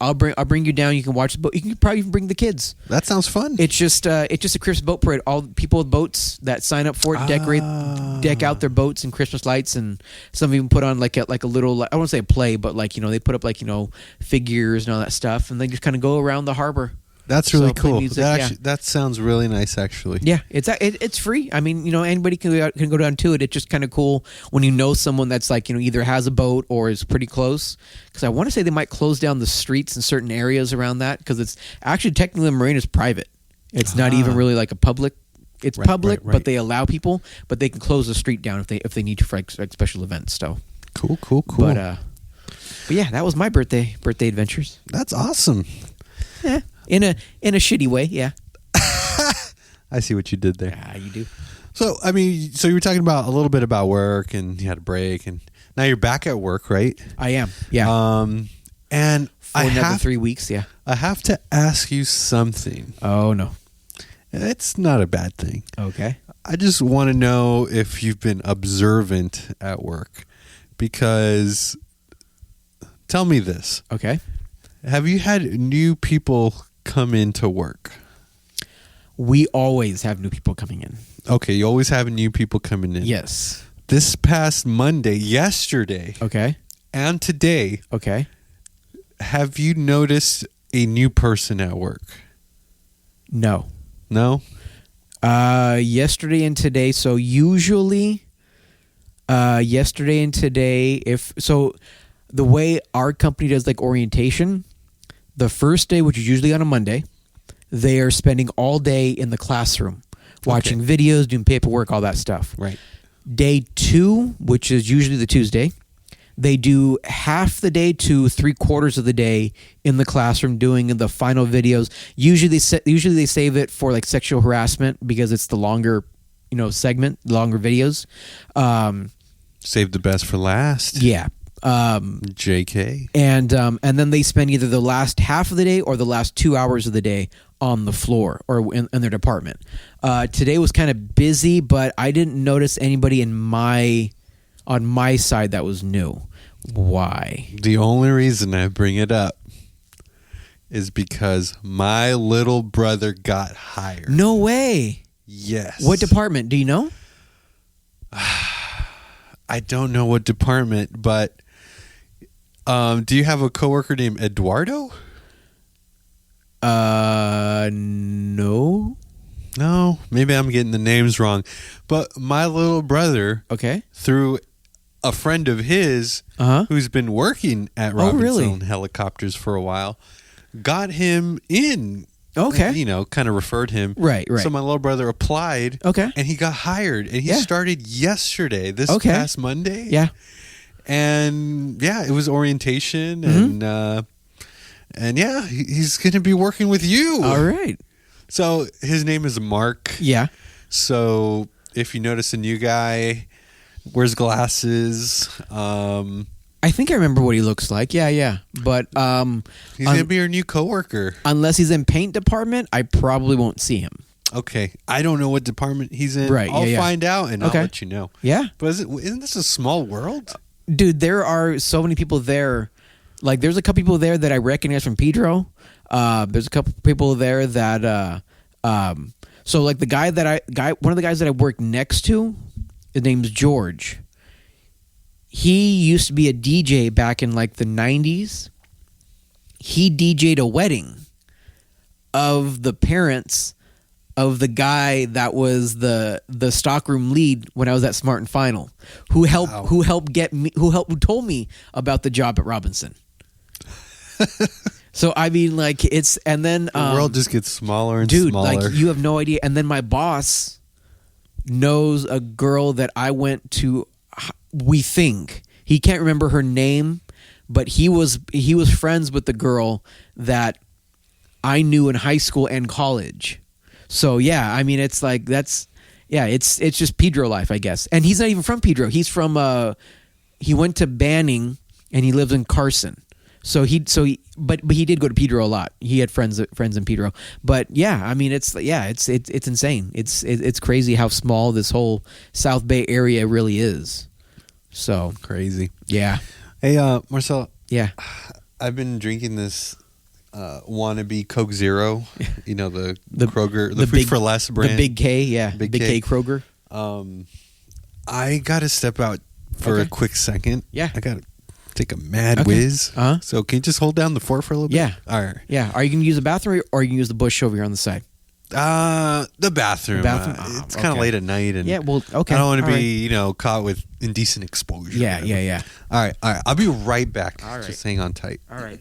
I'll bring you down. You can watch the boat. You can probably even bring the kids. That sounds fun. It's just a Christmas boat parade. All people with boats that sign up for it deck out their boats and Christmas lights, and some even put on like a little, I won't say a play, but like, they put up like, figures and all that stuff, and they just kind of go around the harbor. That's really cool. Music, that sounds really nice, actually. Yeah, it's free. I mean, anybody can go down to it. It's just kind of cool when you know someone that's like, either has a boat or is pretty close. Because I want to say they might close down the streets in certain areas around that, because it's actually technically the marina is private. It's not even really like a public. It's public, right. But they allow people, but they can close the street down if they need to for like special events. So cool. But yeah, that was my birthday adventures. That's awesome. Yeah. In a shitty way, yeah. I see what you did there. Yeah, you do. So, I mean, you were talking about a little bit about work, and you had a break, and now you're back at work, right? I am, yeah. And for another 3 weeks, yeah. I have to ask you something. Oh, no. It's not a bad thing. Okay. I just want to know if you've been observant at work, because tell me this. Okay. Have you had new people come into work? We always have new people coming in. Okay, you always have new people coming in. Yes. This past Monday, yesterday, okay, and today, okay, have you noticed a new person at work? No. No? Yesterday and today. So usually, yesterday and today, the way our company does like orientation, the first day, which is usually on a Monday, they are spending all day in the classroom, watching videos, doing paperwork, all that stuff. Right. Day 2, which is usually the Tuesday, they do half the day to 3/4 of the day in the classroom doing the final videos. Usually they save it for like sexual harassment because it's the longer, segment, longer videos. Save the best for last. Yeah. JK. And then they spend either the last half of the day or the last 2 hours of the day on the floor or in their department. Today was kind of busy, but I didn't notice anybody on my side that was new. Why? The only reason I bring it up is because my little brother got hired. No way. Yes. What department? Do you know? I don't know what department, but do you have a coworker named Eduardo? No. No, maybe I'm getting the names wrong. But my little brother, through a friend of his who's been working at Robinson Helicopters for a while, got him in. Okay. Kind of referred him. Right. So my little brother applied. Okay. And he got hired. And he started yesterday, this past Monday. Yeah. And it was orientation. And yeah, he's going to be working with you. All right. So his name is Mark. Yeah. So if you notice a new guy, wears glasses. I think I remember what he looks like. Yeah. But he's going to be your new coworker. Unless he's in paint department, I probably won't see him. Okay. I don't know what department he's in. Right. I'll find out and I'll let you know. Yeah. But isn't this a small world? Dude, there are so many people there. Like, there's a couple people there that I recognize from Pedro. There's a couple people there that so like one of the guys that I work next to, his name's George. He used to be a DJ back in like the 90s. He DJ'd a wedding of the parents of the guy that was the stockroom lead when I was at Smart and Final, who told me about the job at Robinson. So I mean, like, it's, and then the world just gets smaller and Dude, smaller. like, you have no idea. And then my boss knows a girl that I went to. We think he can't remember her name, but he was friends with the girl that I knew in high school and college. So yeah, I mean, it's like it's just Pedro life, I guess. And he's not even from Pedro. He's from he went to Banning and he lives in Carson. But he did go to Pedro a lot. He had friends in Pedro. But yeah, I mean, it's insane. It's crazy how small this whole South Bay area really is. So crazy. Yeah. Hey, Marcel. Yeah. I've been drinking this wannabe Coke Zero. You know, the Kroger, the Food big, for Less brand. The Big K, yeah. Big K Kroger. I got to step out for a quick second. Yeah. I got to take a mad whiz. Uh-huh. So can you just hold down the fort for a little bit? Yeah. All right. Yeah. Are you going to use the bathroom or are you going to use the bush over here on the side? The bathroom. It's kind of late at night, and yeah. Well, okay. I don't want to be, caught with indecent exposure. Yeah. All right. I'll be right back. All right. Just hang on tight. All right.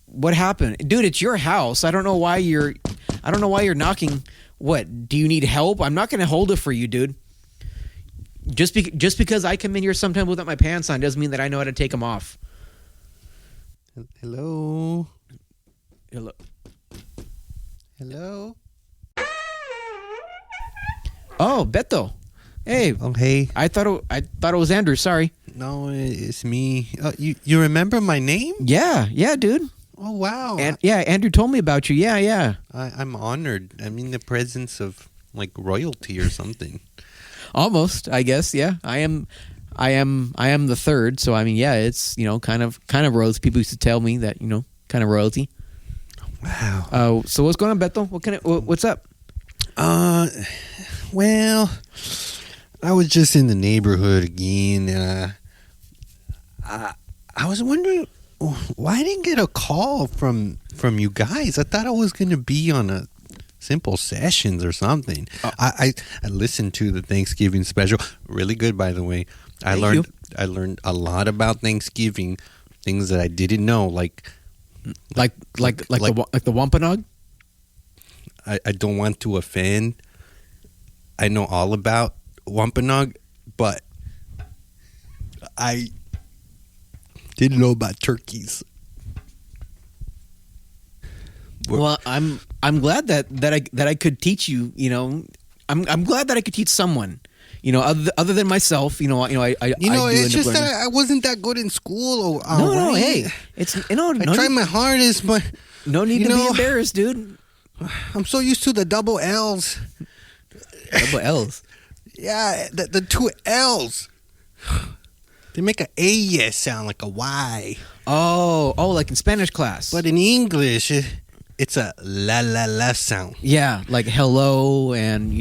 What happened, dude? It's your house. I don't know why you're knocking. What? Do you need help? I'm not going to hold it for you, dude. Just because I come in here sometimes without my pants on doesn't mean that I know how to take them off. Hello. Oh, Beto. Hey. Oh, hey. I thought it was Andrew. Sorry. No, it's me. You remember my name? Yeah, dude. Oh, wow. Andrew told me about you. Yeah. I'm honored. I'm in the presence of like royalty or something. Almost, I guess. Yeah, I am the third. So I mean, yeah, it's kind of royalty. People used to tell me that kind of royalty. Wow. So what's going on, Beto? What's up? Well, I was just in the neighborhood again. I was wondering why I didn't get a call from you guys. I thought I was going to be on a Simple Sessions or something. I listened to the Thanksgiving special. Really good, by the way. I learned a lot about Thanksgiving, things that I didn't know, like the Wampanoag. I don't want to offend. I know all about Wampanoag, but I didn't know about turkeys. Well, I'm glad that I could teach you. I'm glad that I could teach someone. Other than myself. It's just that I wasn't that good in school. No, hey, it's I tried my hardest, but no need to be embarrassed, dude. I'm so used to the double L's. Double L's. Yeah, the two L's. They make an A sound like a Y. Oh, like in Spanish class. But in English, it's a la sound. Yeah, like hello and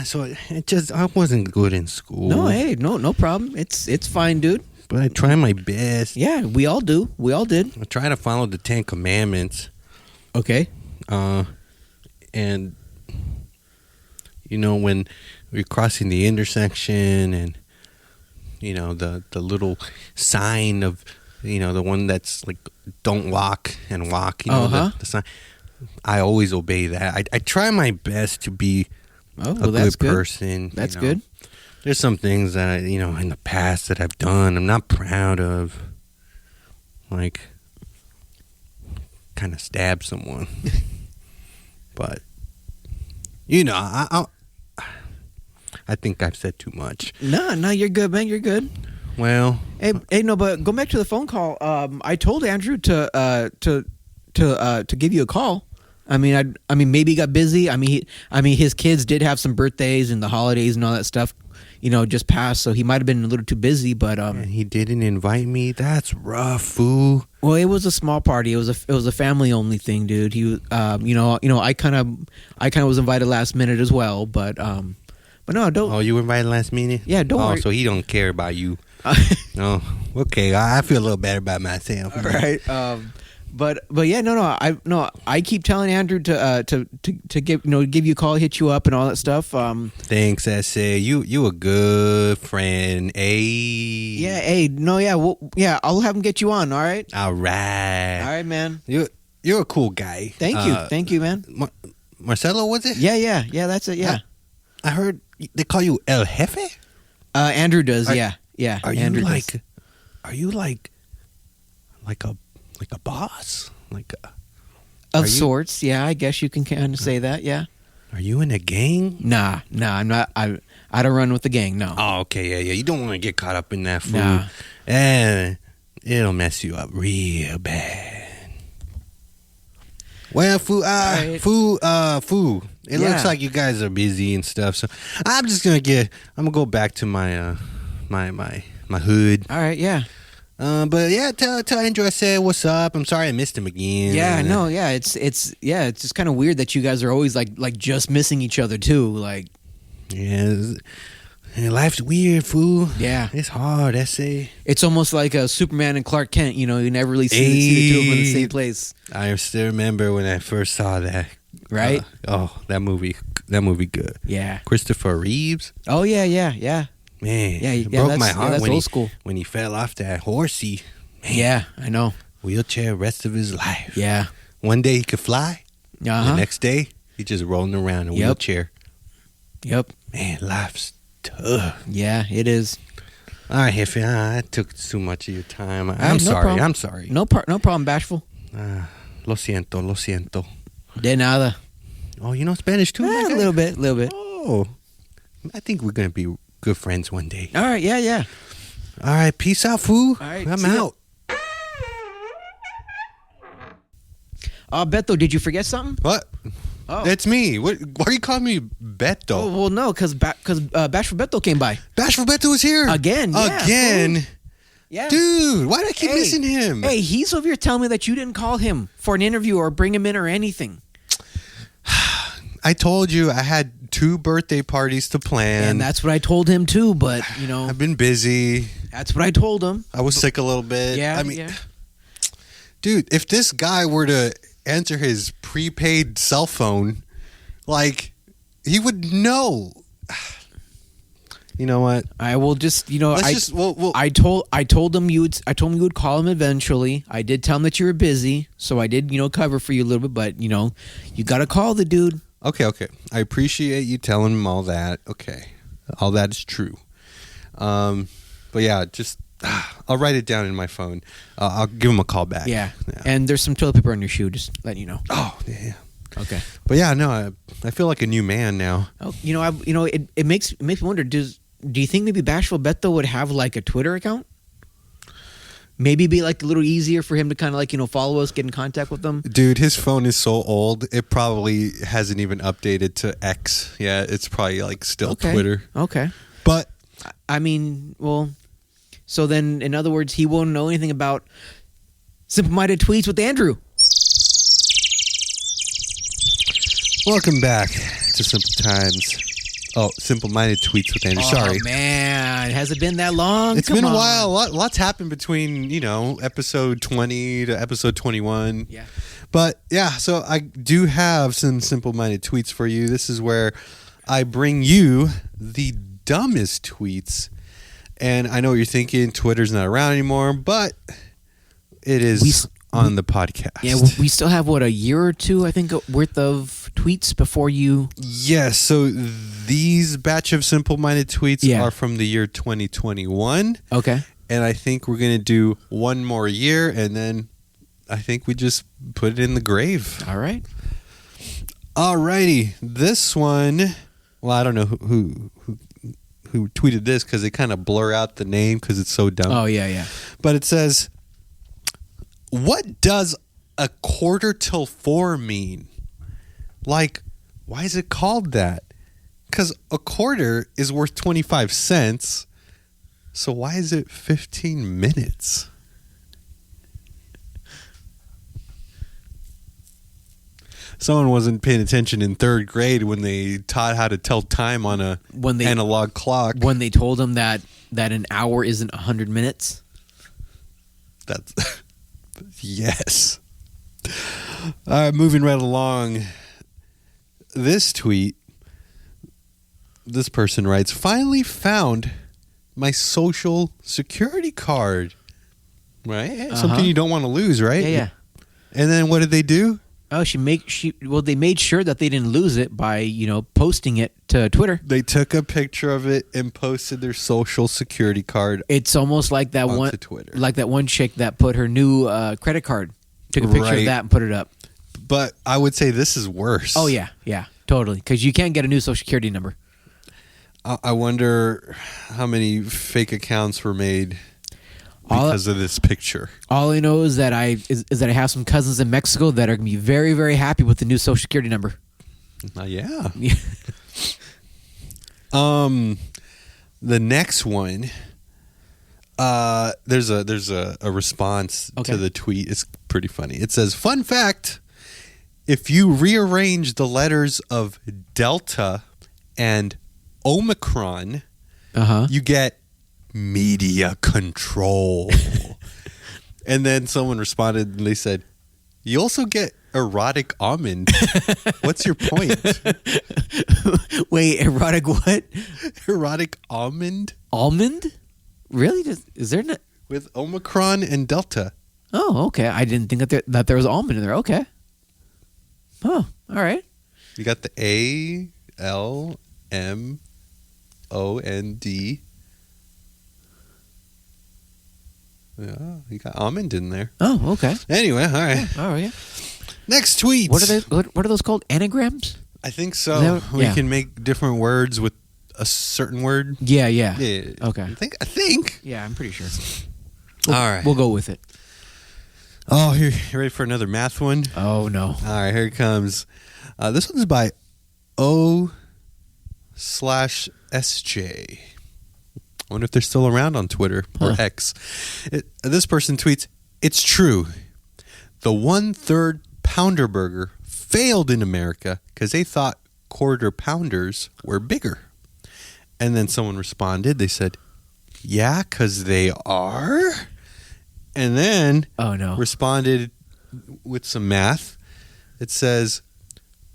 So I wasn't good in school. No, hey, no problem. It's fine, dude. But I try my best. Yeah, we all do. We all did. I try to follow the 10 Commandments. Okay. And when we're crossing the intersection and the little sign of the one that's like don't walk and walk, the sign, I always obey that. I try my best to be a good person. That's good. There's some things that in the past that I've done I'm not proud of, like kind of stab someone. But I think I've said too much. No, you're good, man. You're good. Well, hey, no, but go back to the phone call. I told Andrew to give you a call. I mean, maybe he got busy. I mean, his kids did have some birthdays and the holidays and all that stuff, just passed. So he might have been a little too busy. But and he didn't invite me. That's rough, fool. Well, it was a small party. It was a family only thing, dude. He, I kind of was invited last minute as well. But no, don't. Oh, you were invited last minute? Yeah, don't worry. So he don't care about you. No, okay. I feel a little better about myself. All right. But yeah, I keep telling Andrew to give you a call, hit you up, and all that stuff. Thanks, S.A. You a good friend, yeah. I'll have him get you on. All right. All right, man. You're a cool guy. Thank you, man. Marcelo, was it? Yeah. That's it. Yeah. I heard they call you El Jefe. Andrew does. Yeah. Are Andrew you does. Are you like a boss? Of sorts, yeah. I guess you can kind of say that, yeah. Are you in a gang? Nah, I'm not. I don't run with the gang, no. Oh, okay, yeah. You don't want to get caught up in that fool. Nah. And it'll mess you up real bad. Well, fool. It looks like you guys are busy and stuff. So I'm just gonna go back to my my hood. All right, yeah. But yeah, tell Andrew I said what's up. I'm sorry I missed him again. Yeah, I know. Yeah, it's just kind of weird that you guys are always like just missing each other too. Like, yeah, life's weird, fool. Yeah, it's hard. It's almost like a Superman and Clark Kent. You never really see the two of them in the same place. I still remember when I first saw that. Right? That movie good. Yeah, Christopher Reeves. Oh yeah. Man, yeah, it broke my heart that's when old school. When he fell off that horsey. Man, yeah, I know. Wheelchair rest of his life. Yeah. One day he could fly. Uh-huh. The next day he just rolling around in a wheelchair. Yep. Man, life's tough. Yeah, it is. All right, Jefe, I took too much of your time. I'm no sorry. Problem. I'm sorry. No problem, Bashful. Lo siento. De nada. Oh, you know Spanish too? A little bit. Oh, I think we're gonna be good friends one day. All right, yeah. All right, peace out, fool. All right, I'm out. Beto, did you forget something? What? Oh, it's me. Why are you calling me Beto? Oh, well, no, because Bashful Beto came by Bashful Beto was here again. Yeah, yeah, dude. Why do I keep missing him? Hey, he's over here telling me that you didn't call him for an interview or bring him in or anything. I told you I had 2 birthday parties to plan. And that's what I told him too, but, I've been busy. That's what I told him. I was sick a little bit. Yeah, dude, if this guy were to answer his prepaid cell phone, like, he would know. You know what? I will just, I told him you would call him eventually. I did tell him that you were busy, so I did, cover for you a little bit, but, you got to call the dude. Okay. I appreciate you telling him all that. Okay. All that is true. But yeah, just I'll write it down in my phone. I'll give him a call back. Yeah. And there's some toilet paper on your shoe, just letting you know. Oh, yeah. Okay. But yeah, no, I feel like a new man now. Oh, it makes me wonder, do you think maybe Bashful Beto would have like a Twitter account? Maybe be like a little easier for him to kind of follow us, get in contact with them. Dude, his phone is so old, it probably hasn't even updated to X. Yeah, it's probably like still Twitter. Okay. But I mean, well, so then in other words, he won't know anything about Simple-Minded Tweets with Andrew. Welcome back to Simple Times. Oh, Simple-Minded Tweets with Andrew. Sorry. Oh, man. Has it been that long? It's been a while. Lots happened between, episode 20 to episode 21. Yeah. But, yeah, so I do have some Simple-Minded Tweets for you. This is where I bring you the dumbest tweets. And I know what you're thinking. Twitter's not around anymore, but it is on the podcast. Yeah, we still have, a year or two, I think, worth of tweets before you... Yes, so these batch of Simple-Minded Tweets are from the year 2021. Okay. And I think we're going to do one more year, and then I think we just put it in the grave. All right. All righty. This one, well, I don't know who tweeted this because they kind of blur out the name because it's so dumb. Oh, yeah. But it says, what does a 4:45 mean? Like, why is it called that? Because a quarter is worth 25 cents. So why is it 15 minutes? Someone wasn't paying attention in 3rd grade when they taught how to tell time on a analog clock. When they told them that an hour isn't 100 minutes. That's yes. All right, moving right along. This tweet, this person writes, finally found my social security card. Right? Something you don't want to lose, right? Yeah. And then what did they do? Oh, they made sure that they didn't lose it by, posting it to Twitter. They took a picture of it and posted their social security card. It's almost like that one Twitter. Like that one chick that put her new credit card. Took a picture of that and put it up. But I would say this is worse. Oh, yeah, totally. Because you can't get a new social security number. I wonder how many fake accounts were made because of this picture. All I know is that I have some cousins in Mexico that are going to be very, very happy with the new social security number. Yeah. The next one, there's a response to the tweet. It's pretty funny. It says, "Fun fact: if you rearrange the letters of Delta and Omicron, you get media control." And then someone responded and they said, "You also get erotic almond. What's your point?" Wait, erotic what? Erotic almond? Almond? Really? Is there not? With Omicron and Delta. Oh, okay. I didn't think that there was almond in there. Okay. Oh, all right. You got the ALMOND. Yeah, you got almond in there. Oh, okay. Anyway, all right. Oh, yeah. Next tweet. What are those called? Anagrams? I think so. We can make different words with a certain word. Yeah. Yeah. Okay. I think. Yeah, I'm pretty sure. All right. We'll go with it. Oh, you ready for another math one? Oh, no. All right, here it comes. This one's by O/SJ. I wonder if they're still around on Twitter or X. This person tweets, "It's true. The 1/3 pounder burger failed in America because they thought quarter pounders were bigger." And then someone responded. They said, "Yeah, because they are." And then responded with some math. It says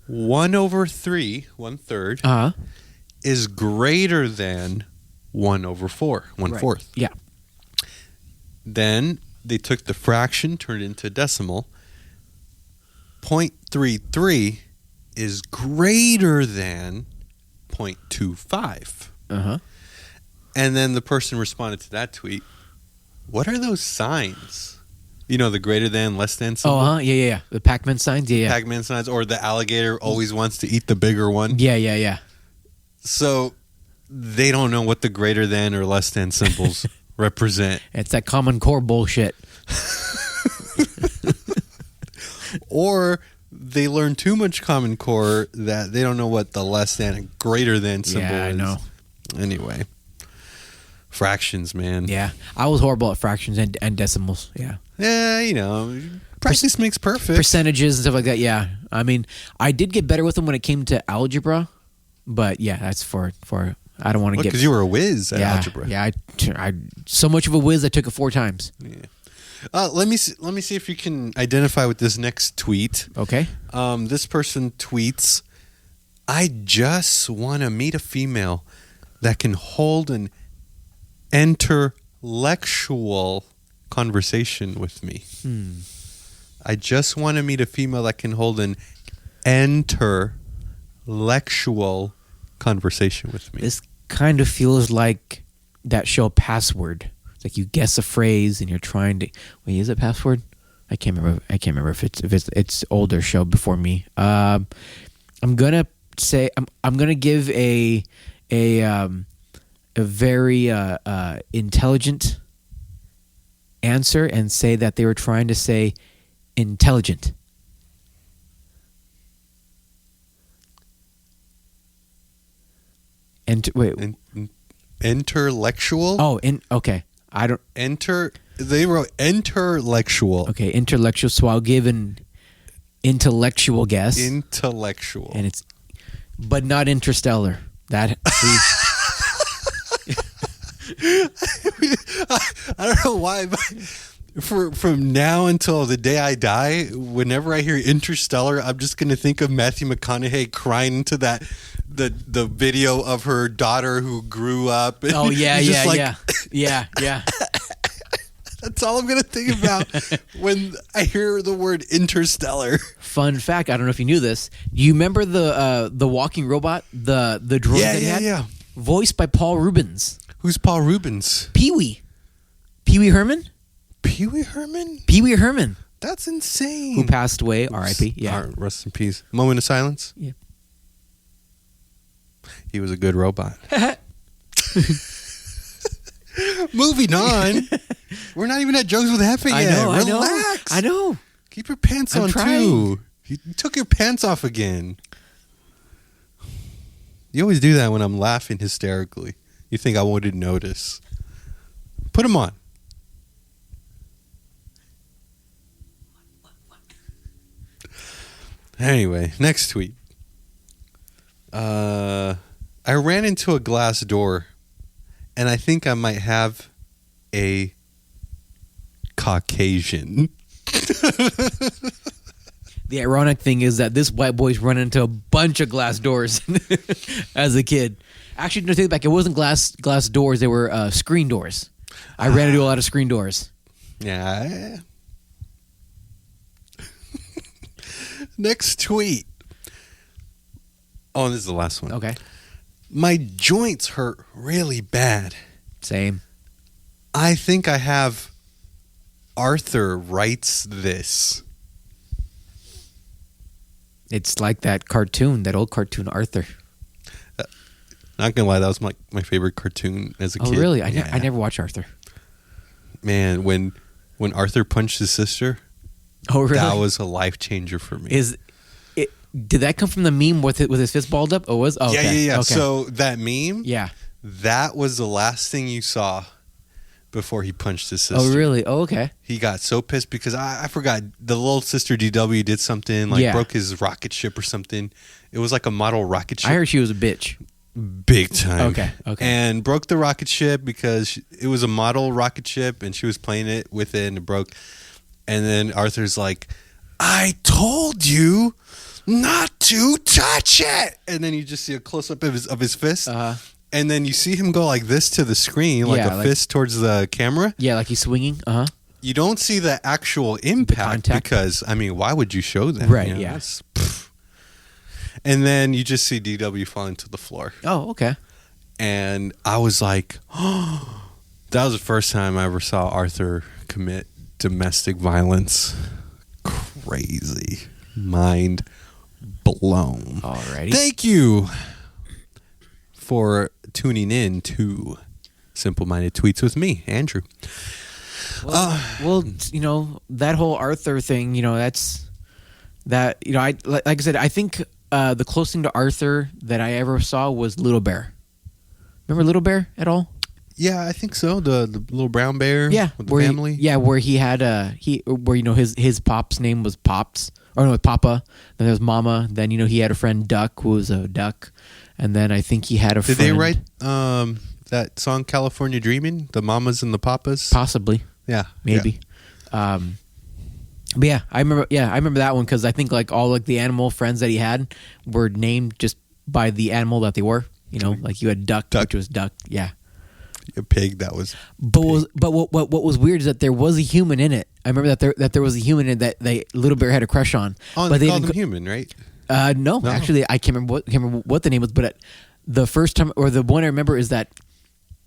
1/3, 1/3, is greater than 1/4, 1/4. Right. Yeah. Then they took the fraction, turned it into a decimal. 0.33 is greater than 0.25. And then the person responded to that tweet, "What are those signs? You know, the greater than, less than symbol?" Oh, yeah. The Pac-Man signs? Yeah. Pac-Man signs, or the alligator always wants to eat the bigger one. Yeah. So they don't know what the greater than or less than symbols represent. It's that Common Core bullshit. Or they learn too much Common Core that they don't know what the less than and greater than symbol is. Yeah, I know. Anyway. Fractions, man. Yeah. I was horrible at fractions and decimals. Yeah. Yeah, you know, practice makes perfect. Percentages and stuff like that, yeah. I mean, I did get better with them when it came to algebra, but yeah, that's for I don't want to get... Because you were a whiz at algebra. Yeah, I so much of a whiz, I took it 4 times. Yeah. Let me see if you can identify with this next tweet. Okay. This person tweets, "I just want to meet a female that can hold an intellectual conversation with me." I just want to meet a female that can hold an intellectual conversation with me. This kind of feels like that show Password. It's like you guess a phrase and you're trying to... Wait, is it Password? I can't remember if it's older show before me. I'm gonna say I'm gonna give a very intelligent answer and say that they were trying to say intelligent. And wait, intellectual? Oh, okay. I don't They wrote intellectual. Okay, intellectual. So I'll give an intellectual guess. Intellectual, and it's, but not interstellar. That. I don't know why, but from now until the day I die, whenever I hear Interstellar, I'm just going to think of Matthew McConaughey crying into the video of her daughter who grew up. Oh yeah. That's all I'm going to think about when I hear the word Interstellar. Fun fact: I don't know if you knew this. Do you remember the walking robot, the drone that he had? Yeah. Voiced by Paul Rubens. Who's Paul Rubens? Pee-wee. Pee-wee Herman? Pee-wee Herman? Pee-wee Herman. That's insane. Who passed away, R.I.P. Yeah. Rest in peace. Moment of silence? Yeah. He was a good robot. Moving on. We're not even at Jokes with Hefe yet. Relax. I know. Keep your pants on, trying. too. You took your pants off again. You always do that when I'm laughing hysterically. You think I wouldn't notice. Put them on. Anyway, next tweet. I ran into a glass door, and I think I might have a Caucasian. The ironic thing is that this white boy's run into a bunch of glass doors as a kid. Actually, no, take it back. It wasn't glass doors. They were screen doors. I ran into a lot of screen doors. Yeah. Next tweet. Oh, this is the last one. Okay. My joints hurt really bad. Same. I think I have Arthur writes this. It's like that cartoon, that old cartoon, Arthur. Not gonna lie, that was my favorite cartoon as a kid. Oh, really? I never watched Arthur. Man, when Arthur punched his sister, oh, really? That was a life changer for me. Did that come from the meme with his fist balled up? Oh, was? Oh, okay. Yeah. Okay. So that meme, yeah, that was the last thing you saw before he punched his sister. Oh, really? Oh, okay. He got so pissed because I forgot the little sister DW did something broke his rocket ship or something. It was like a model rocket ship. I heard she was a bitch. Big time. Okay. And broke the rocket ship because it was a model rocket ship and she was playing it with it and it broke. And then Arthur's like, I told you not to touch it. And then you just see a close up of his fist. Uh-huh. And then you see him go like this to the screen, like fist towards the camera. Yeah, like he's swinging. Uh-huh. You don't see the actual impact because, I mean, why would you show that? Right, you know, yeah. And then you just see DW falling to the floor. Oh, okay. And I was like, oh, that was the first time I ever saw Arthur commit domestic violence. Crazy. Mind blown. Alrighty. Thank you for tuning in to Simple Minded Tweets with me, Andrew. Well, you know, that whole Arthur thing, you know, that's that, you know, like I said, I think the closest thing to Arthur that I ever saw was Little Bear. Remember Little Bear at all? Yeah, I think so. The little brown bear with the family. Where he had where, you know, his pop's name was Pops, or no, Papa. Then there was Mama. Then, you know, he had a friend Duck who was a duck. And then I think he had a friend. Did they write that song California Dreaming? The Mamas and the Papas? Possibly. Yeah. Maybe. Yeah. But I remember that one because I think like all like the animal friends that he had were named just by the animal that they were. You know, like you had Duck. Which was Duck. Yeah. A pig that was. But what was weird is that there was a human in it. I remember that there was a human in it that Little Bear had a crush on. Oh, but they called him human, right? No, actually, I can't remember what the name was. But the first time, or the one I remember, is that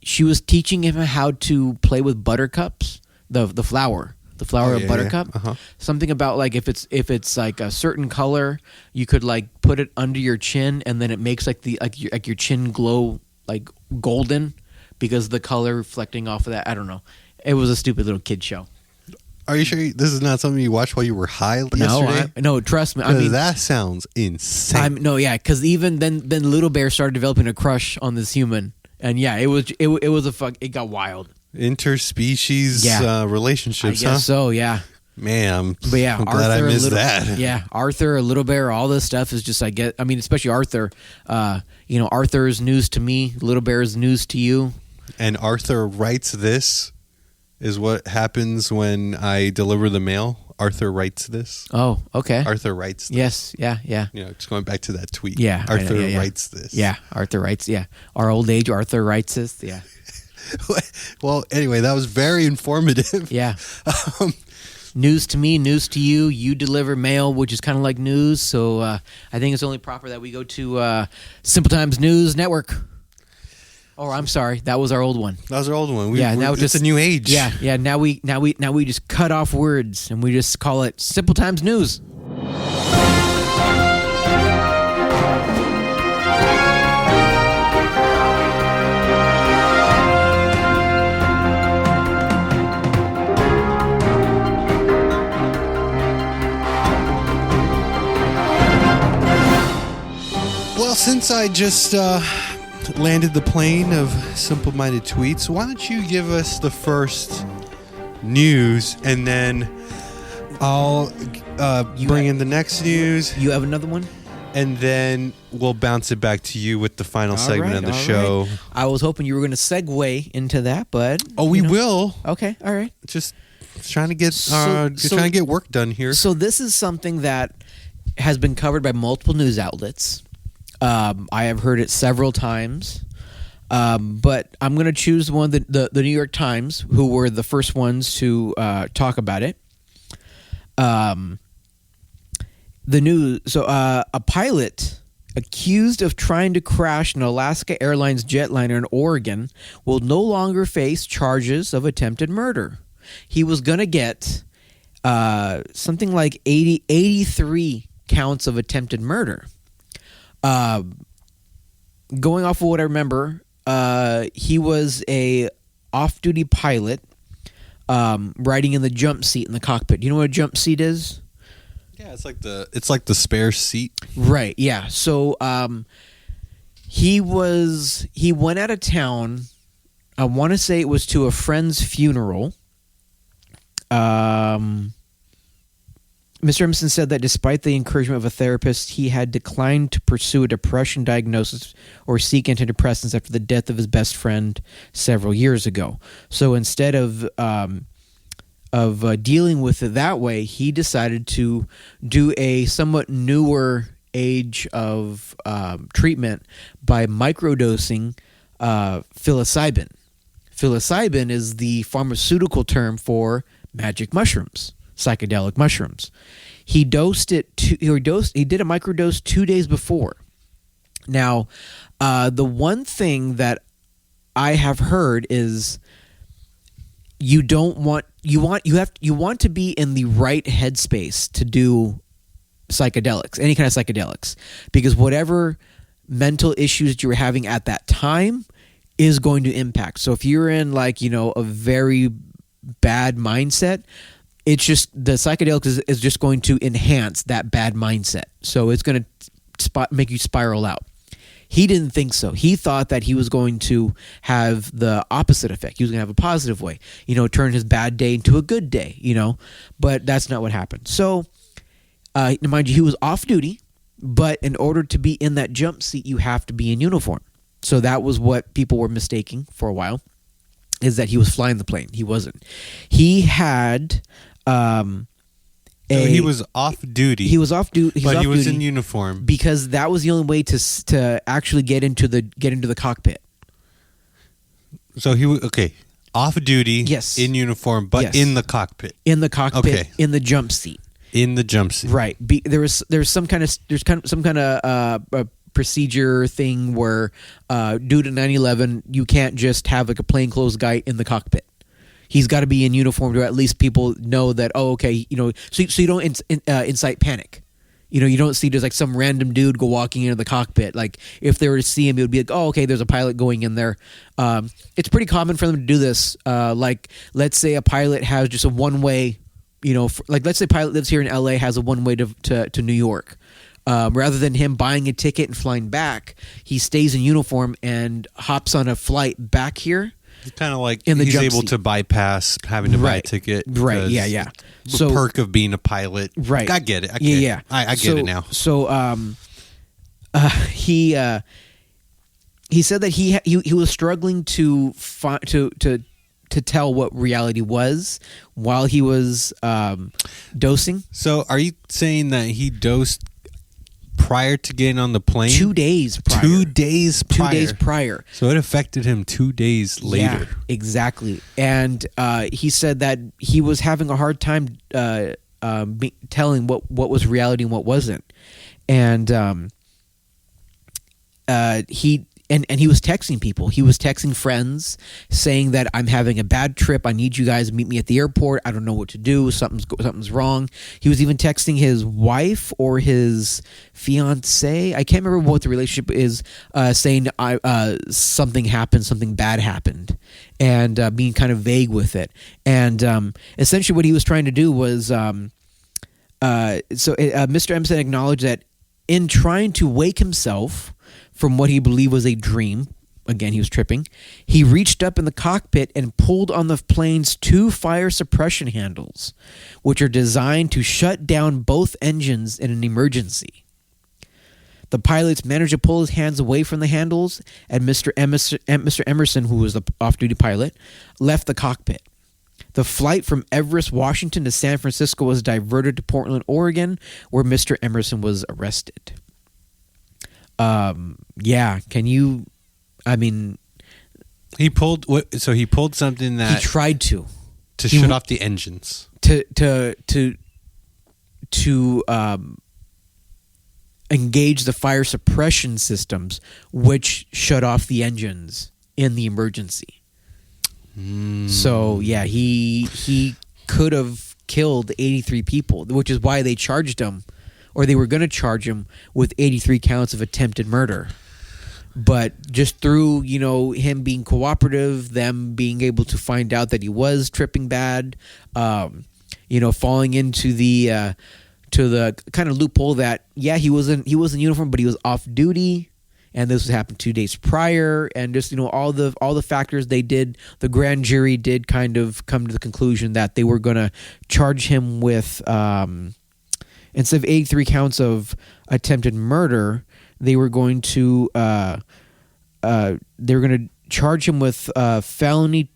she was teaching him how to play with buttercups, the flower of buttercup. Yeah. Uh-huh. Something about like if it's like a certain color, you could like put it under your chin, and then it makes like your chin glow like golden because the color reflecting off of that. I don't know. It was a stupid little kid show. Are you sure this is not something you watched while you were high yesterday? No, trust me. I mean, that sounds insane. Because even then Little Bear started developing a crush on this human, and yeah, it was it got wild. Interspecies relationships, I guess so, yeah. Man, but yeah, I'm glad I missed that. Yeah, Arthur, Little Bear, all this stuff is just especially Arthur. You know, Arthur's news to me, Little Bear's news to you. And Arthur writes this. Is what happens when I deliver the mail. Arthur writes this. Oh, okay. Arthur writes this. Yes, yeah. You know, just going back to that tweet. Yeah. Arthur writes this. Yeah, Arthur writes, yeah. Our old age, Arthur writes this, yeah. Well, anyway, that was very informative. Yeah. News to me, news to you. You deliver mail, which is kind of like news. So I think it's only proper that we go to Simple Times News Network. Oh, I'm sorry. That was our old one. That was our old one. Now it's a new age. Yeah. Now we just cut off words and we just call it Simple Times News. Well, since I just landed the plane of simple-minded tweets, why don't you give us the first news, and then I'll bring in the next news. You have another one? And then we'll bounce it back to you with the final segment of the show. Right. I was hoping you were going to segue into that, but we will. Okay, all right. Just trying to get trying to get work done here. So this is something that has been covered by multiple news outlets. I have heard it several times, but I'm going to choose one. The New York Times, who were the first ones to talk about it. The news. So a pilot accused of trying to crash an Alaska Airlines jetliner in Oregon will no longer face charges of attempted murder. He was going to get something like 83 counts of attempted murder. Going off of what I remember, he was a off-duty pilot riding in the jump seat in the cockpit. Do you know what a jump seat is? Yeah, it's like the spare seat. Right, yeah. So he went out of town. I want to say it was to a friend's funeral. Mr. Emerson said that despite the encouragement of a therapist, he had declined to pursue a depression diagnosis or seek antidepressants after the death of his best friend several years ago. So instead of dealing with it that way, he decided to do a somewhat newer age of treatment by microdosing psilocybin. Psilocybin is the pharmaceutical term for magic mushrooms, psychedelic mushrooms. He dosed it. He did a microdose 2 days before. Now, the one thing that I have heard is you want to be in the right headspace to do psychedelics, any kind of psychedelics, because whatever mental issues you're having at that time is going to impact. So if you're in a very bad mindset, it's just the psychedelic is just going to enhance that bad mindset. So it's going to make you spiral out. He didn't think so. He thought that he was going to have the opposite effect. He was going to have a positive way, turn his bad day into a good day, but that's not what happened. So, mind you, he was off duty, but in order to be in that jump seat, you have to be in uniform. So that was what people were mistaking for a while, is that he was flying the plane. He wasn't. He had he was off duty. He was off duty, but he was in uniform because that was the only way to actually get into the cockpit. So he was off duty, yes, in uniform, but in the cockpit. In the cockpit, in the jump seat. In the jump seat, right? There's some kind of procedure thing where due to 9/11, you can't just have a plainclothes guy in the cockpit. He's got to be in uniform to at least people know that, so you don't incite panic. You don't see just some random dude go walking into the cockpit. Like if they were to see him, it would be like, there's a pilot going in there. It's pretty common for them to do this. Let's say a pilot has just a one-way, let's say a pilot lives here in LA, has a one-way to New York. Rather than him buying a ticket and flying back, he stays in uniform and hops on a flight back here. Kind of like he's able to bypass having to buy a ticket. Right, yeah. The perk of being a pilot. Right. I get it. I get it now. So he said that he was struggling to tell what reality was while he was dosing. So are you saying that he dosed prior to getting on the plane? 2 days prior. 2 days prior. 2 days prior. So it affected him 2 days later. Yeah, exactly. And he said that he was having a hard time telling what was reality and what wasn't. And he was texting people. He was texting friends saying that I'm having a bad trip. I need you guys to meet me at the airport. I don't know what to do. Something's wrong. He was even texting his wife or his fiance. I can't remember what the relationship is, saying something happened, something bad happened, and being kind of vague with it. And essentially what he was trying to do was Mr. Emerson acknowledged that In trying to wake himself from what he believed was a dream, again, he was tripping, he reached up in the cockpit and pulled on the plane's 2 fire suppression handles, which are designed to shut down both engines in an emergency. The pilots managed to pull his hands away from the handles, and Mr. Emerson, who was the off-duty pilot, left the cockpit. The flight from Everest, Washington to San Francisco was diverted to Portland, Oregon, where Mr. Emerson was arrested. Yeah, can you... I mean... He pulled something that... He tried to. To shut off the engines. To engage the fire suppression systems, which shut off the engines in the emergency. So yeah, he could have killed 83 people, which is why they charged him, or they were going to charge him with 83 counts of attempted murder. But just through, him being cooperative, them being able to find out that he was tripping bad, falling into the to the kind of loophole that he was in uniform, but he was off duty. And this happened 2 days prior, and just all the factors they did. The grand jury did kind of come to the conclusion that they were going to charge him with instead of 83 counts of attempted murder, they were going to charge him with felony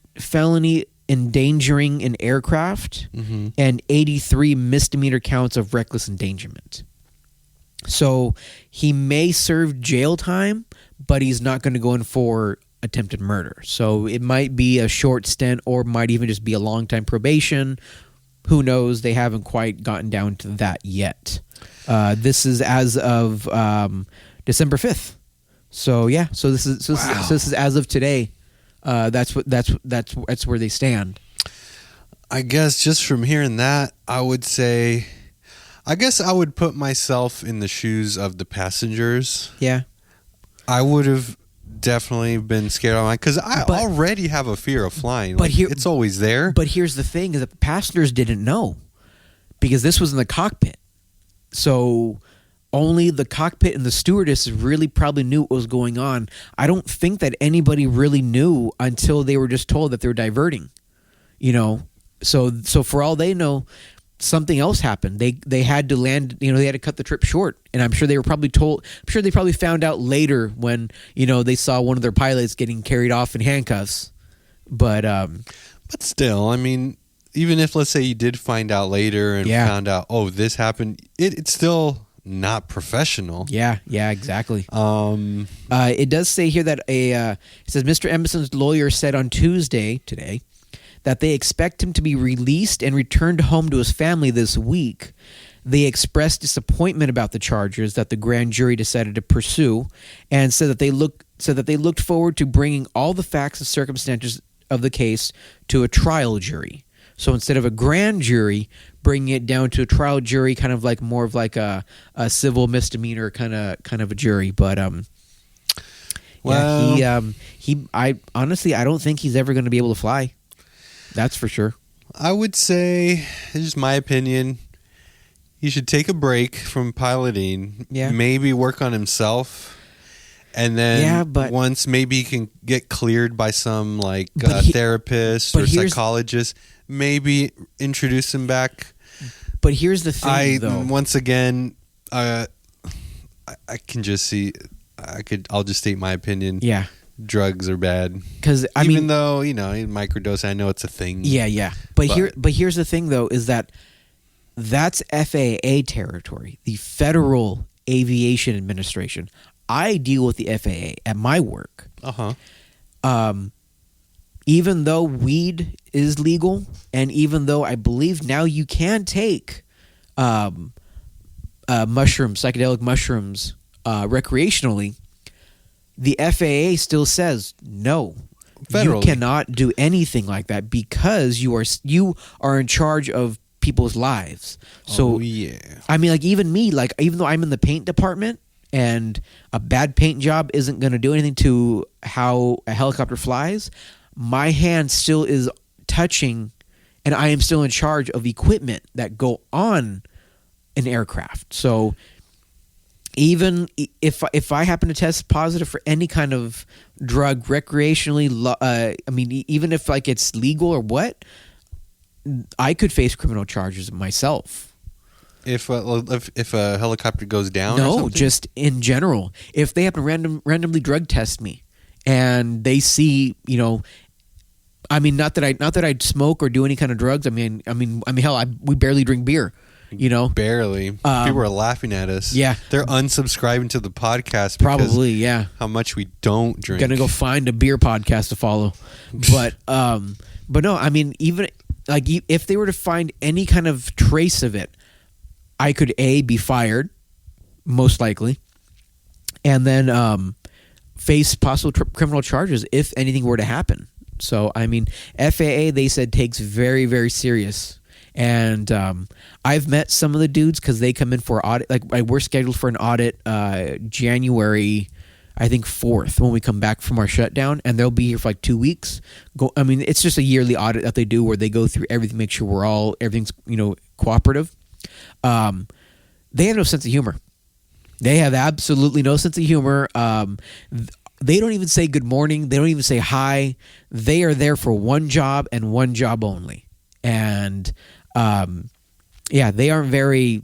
endangering an aircraft and 83 misdemeanor counts of reckless endangerment. So he may serve jail time, but he's not going to go in for attempted murder. So it might be a short stint, or might even just be a long time probation. Who knows? They haven't quite gotten down to that yet. This is as of December 5th. So yeah, this is as of today. That's where they stand. I guess just from hearing that, I would say, I guess I would put myself in the shoes of the passengers. Yeah. I would have definitely been scared of mine, because I already have a fear of flying. But it's always there. But here's the thing, is that the passengers didn't know, because this was in the cockpit. So only the cockpit and the stewardess really probably knew what was going on. I don't think that anybody really knew until they were just told that they're diverting. So for all they know, something else happened. They had to land, they had to cut the trip short. And I'm sure they were probably told, I'm sure they probably found out later when, they saw one of their pilots getting carried off in handcuffs. But still, I mean, even if, let's say, you did find out later and found out, oh, this happened, it's still not professional. Yeah, exactly. It does say here that it says Mr. Emerson's lawyer said on Tuesday, today, that they expect him to be released and returned home to his family this week. They expressed disappointment about the charges that the grand jury decided to pursue, and said that they looked forward to bringing all the facts and circumstances of the case to a trial jury. So instead of a grand jury, bringing it down to a trial jury, kind of like more of like a civil misdemeanor kind of a jury. But I honestly, I don't think he's ever going to be able to fly. That's for sure. I would say, it's just my opinion, he should take a break from piloting. Yeah. Maybe work on himself. And then once maybe he can get cleared by some therapist or psychologist, maybe introduce him back. But here's the thing, though. Once again, I can just see, I'll just state my opinion. Yeah. Drugs are bad, because even though in microdose, I know it's a thing. Yeah. But here's the thing, though, is that's FAA territory, the Federal Aviation Administration. I deal with the FAA at my work. Even though weed is legal, and even though I believe now you can take psychedelic mushrooms recreationally, the FAA still says no. Federally. You cannot do anything like that, because you are in charge of people's lives. So I mean, even me, even though I'm in the paint department, and a bad paint job isn't going to do anything to how a helicopter flies, my hand still is touching, and I am still in charge of equipment that go on an aircraft. So even if I happen to test positive for any kind of drug recreationally, even if like it's legal or what, I could face criminal charges myself. If a helicopter goes down? No, or something? Just in general. If they happen to randomly drug test me and they see, not that I smoke or do any kind of drugs. Hell, we barely drink beer. Barely. People are laughing at us. Yeah, they're unsubscribing to the podcast. Probably, yeah. How much we don't drink. Gonna go find a beer podcast to follow, but no. Even like if they were to find any kind of trace of it, I could be fired, most likely, and then face possible criminal charges if anything were to happen. So FAA, they said, takes very, very serious. And I've met some of the dudes because they come in for audit. Like we're scheduled for an audit January, I think 4th, when we come back from our shutdown, and they'll be here for like 2 weeks. It's just a yearly audit that they do where they go through everything, make sure everything's cooperative. They have no sense of humor. They have absolutely no sense of humor. They don't even say good morning. They don't even say hi. They are there for one job and one job only. And they aren't very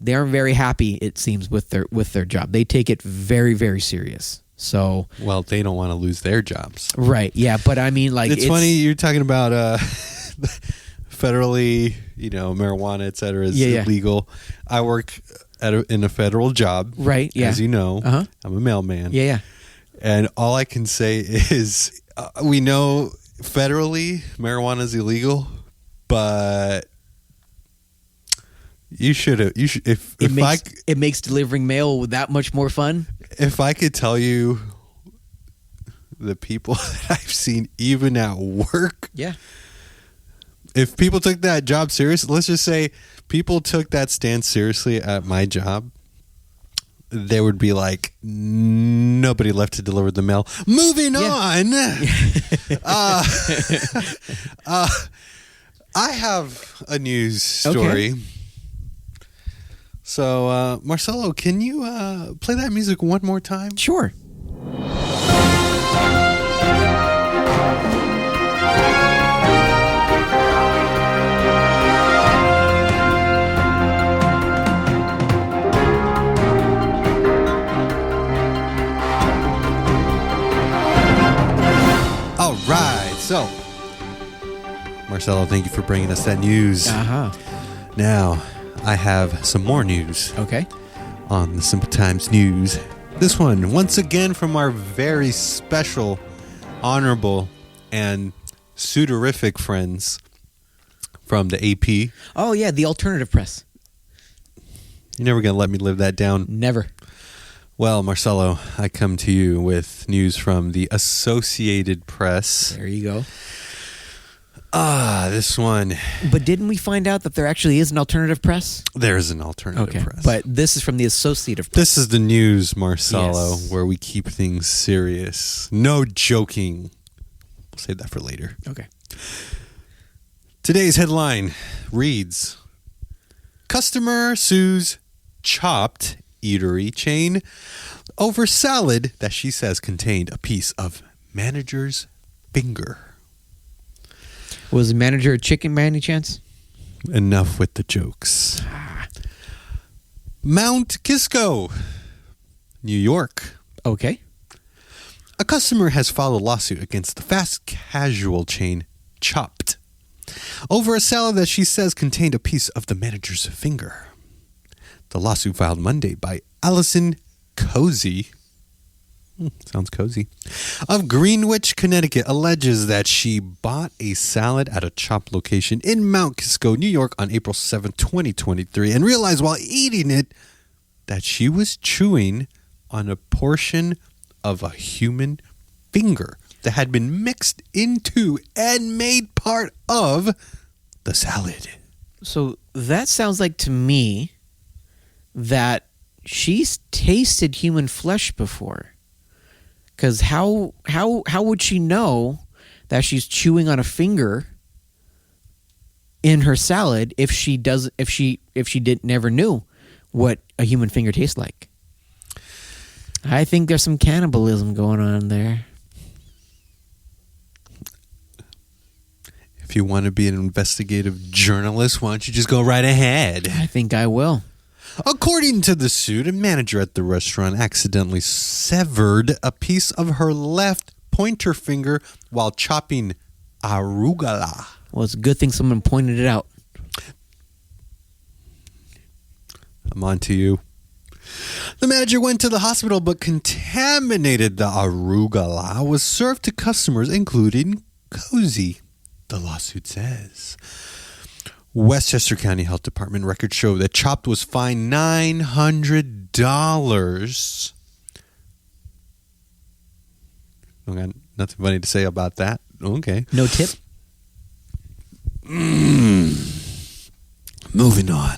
happy, it seems, with their job. They take it very, very serious. So, well, they don't want to lose their jobs, right? Yeah, but it's funny you're talking about federally, marijuana, etc. is illegal. I work in a federal job, right? Yeah, as you know, I'm a mailman. Yeah. And all I can say is, we know federally marijuana is illegal. But it makes delivering mail that much more fun. If I could tell you the people that I've seen even at work. Yeah. If people took that job seriously, let's just say people took that stance seriously at my job, there would be like nobody left to deliver the mail. Moving on. I have a news story. Okay. So, Marcelo, can you play that music one more time? Sure. All right. So, Marcelo, thank you for bringing us that news. Now, I have some more news. Okay. On the Simple Times News. This one, once again, from our very special, honorable, and suitorific friends from the AP. Oh, yeah, the alternative press. You're never going to let me live that down. Never. Well, Marcelo, I come to you with news from the Associated Press. There you go. This one. But didn't we find out that there actually is an alternative press? There is an alternative press. But this is from the Associated Press. This is the news, Marcelo, where we keep things serious. No joking. We'll save that for later. Okay. Today's headline reads, Customer sues Chopped eatery chain over salad that she says contained a piece of manager's finger. Was the manager a chicken by any chance? Enough with the jokes. Mount Kisco, New York. Okay. A customer has filed a lawsuit against the fast casual chain Chopped over a salad that she says contained a piece of the manager's finger. The lawsuit filed Monday by Allison Cozy, sounds cozy, of Greenwich, Connecticut, alleges that she bought a salad at a Chopped location in Mount Kisco, New York on April 7, 2023, and realized while eating it that she was chewing on a portion of a human finger that had been mixed into and made part of the salad. So that sounds like to me that she's tasted human flesh before. Because how would she know that she's chewing on a finger in her salad if she never knew what a human finger tastes like? I think there's some cannibalism going on there. If you want to be an investigative journalist, why don't you just go right ahead? I think I will. According to the suit, a manager at the restaurant accidentally severed a piece of her left pointer finger while chopping arugula. Well, it's a good thing someone pointed it out. I'm on to you. The manager went to the hospital but contaminated the arugula was served to customers, including Cozy, the lawsuit says. Westchester County Health Department records show that Chopped was fined $900. Okay, nothing funny to say about that. Okay. No tip? Moving on.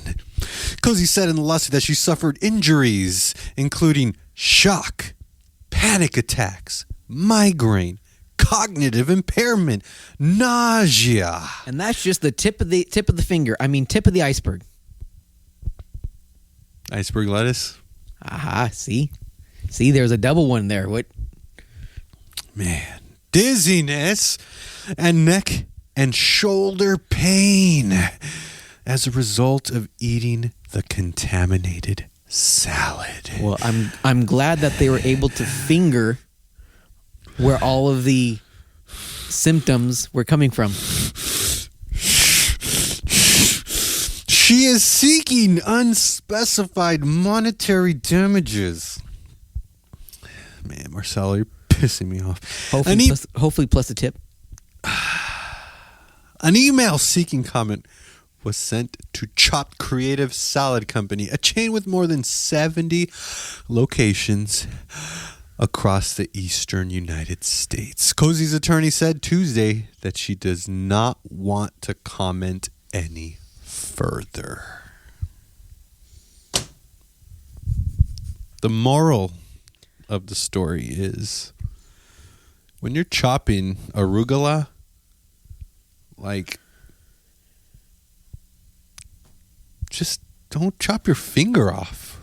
Cozy said in the lawsuit that she suffered injuries, including shock, panic attacks, migraine, cognitive impairment, nausea. And that's just the tip of the finger. I mean, tip of the iceberg. Iceberg lettuce? Aha, see? See, there's a double one there. What? Man. Dizziness and neck and shoulder pain as a result of eating the contaminated salad. Well, I'm glad that they were able to finger where all of the symptoms were coming from. She is seeking unspecified monetary damages. Man, Marcelo, you're pissing me off. Hopefully plus a tip. An email seeking comment was sent to Chopped Creative Salad Company, a chain with more than 70 locations across the eastern United States. Cozy's attorney said Tuesday that she does not want to comment any further. The moral of the story is when you're chopping arugula, just don't chop your finger off.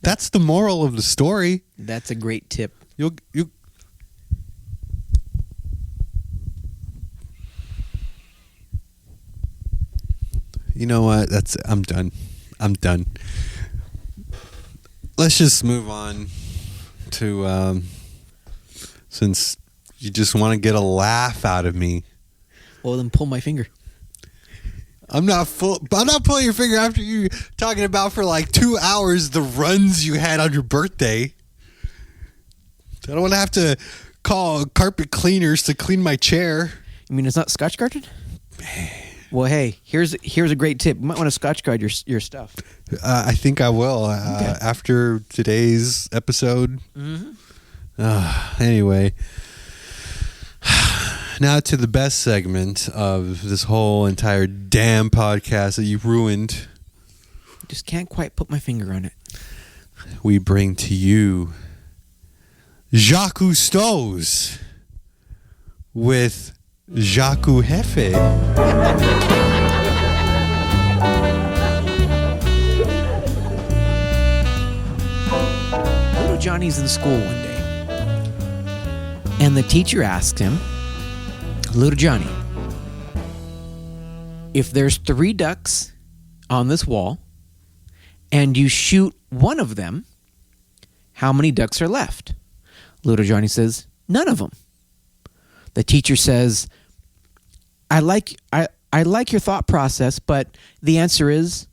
That's the moral of the story. That's a great tip. You know what? I'm done. Let's just move on to since you just want to get a laugh out of me. Well, then pull my finger. I'm not pulling your finger after you talking about for like 2 hours the runs you had on your birthday. I don't want to have to call carpet cleaners to clean my chair. You mean it's not Scotch guarded? Well, hey, here's a great tip. You might want to Scotch guard your stuff. I think I will Okay. after today's episode. Mm-hmm. Anyway, now to the best segment of this whole entire damn podcast that you've ruined. Just can't quite put my finger on it. We bring to you Jacques Cousteau's with Jacques Jefe. Little Johnny's in school one day, and the teacher asked him, "Little Johnny, if there's 3 ducks on this wall and you shoot one of them, how many ducks are left?" Little Johnny says, "None of them." The teacher says, I like your thought process, but the answer is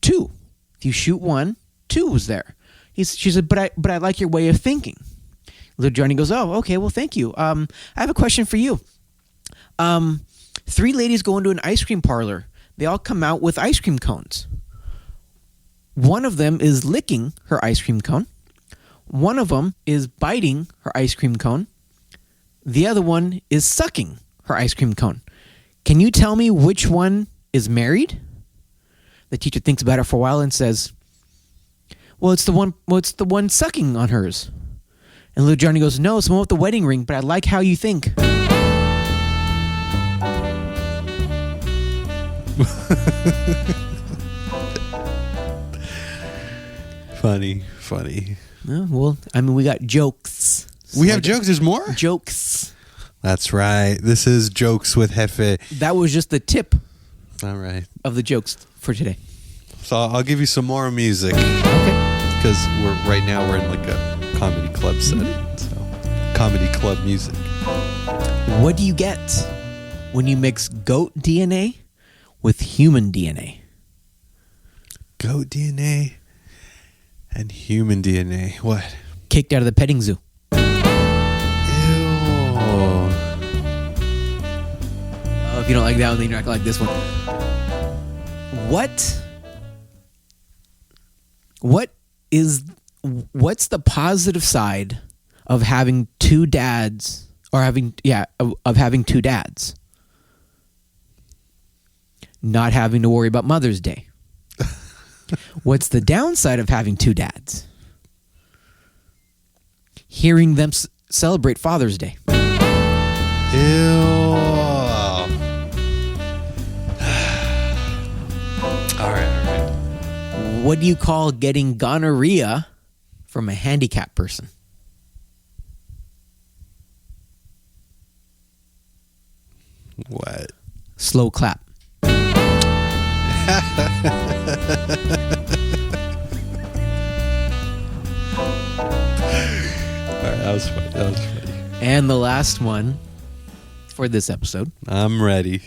2. If you shoot one, 2 is there. She said, but I like your way of thinking. Little Johnny goes, "Oh, okay, well, thank you. I have a question for you. 3 ladies go into an ice cream parlor. They all come out with ice cream cones. One of them is licking her ice cream cone. One of them is biting her ice cream cone. The other one is sucking her ice cream cone. Can you tell me which one is married?" The teacher thinks about it for a while and says, "Well, it's the one sucking on hers." And little Johnny goes, "No, it's the one with the wedding ring, but I like how you think." Funny. Well, I mean, we got jokes. We have jokes. There's more? Jokes. That's right. This is Jokes with Jefe. That was just the tip All right. of the jokes for today. So I'll give you some more music. Okay. Because right now we're in like a comedy club setting. So comedy club music. What do you get when you mix goat DNA with human DNA? Goat DNA and human DNA. What? Kicked out of the petting zoo. Ew. Oh, if you don't like that one, then you're not going to like this one. What's the positive side of having two dads, or having two dads? Not having to worry about Mother's Day. What's the downside of having two dads? Hearing them celebrate Father's Day. Ew. All right. What do you call getting gonorrhea from a handicapped person? What? Slow clap. All right, that was funny. And the last one for this episode. I'm ready.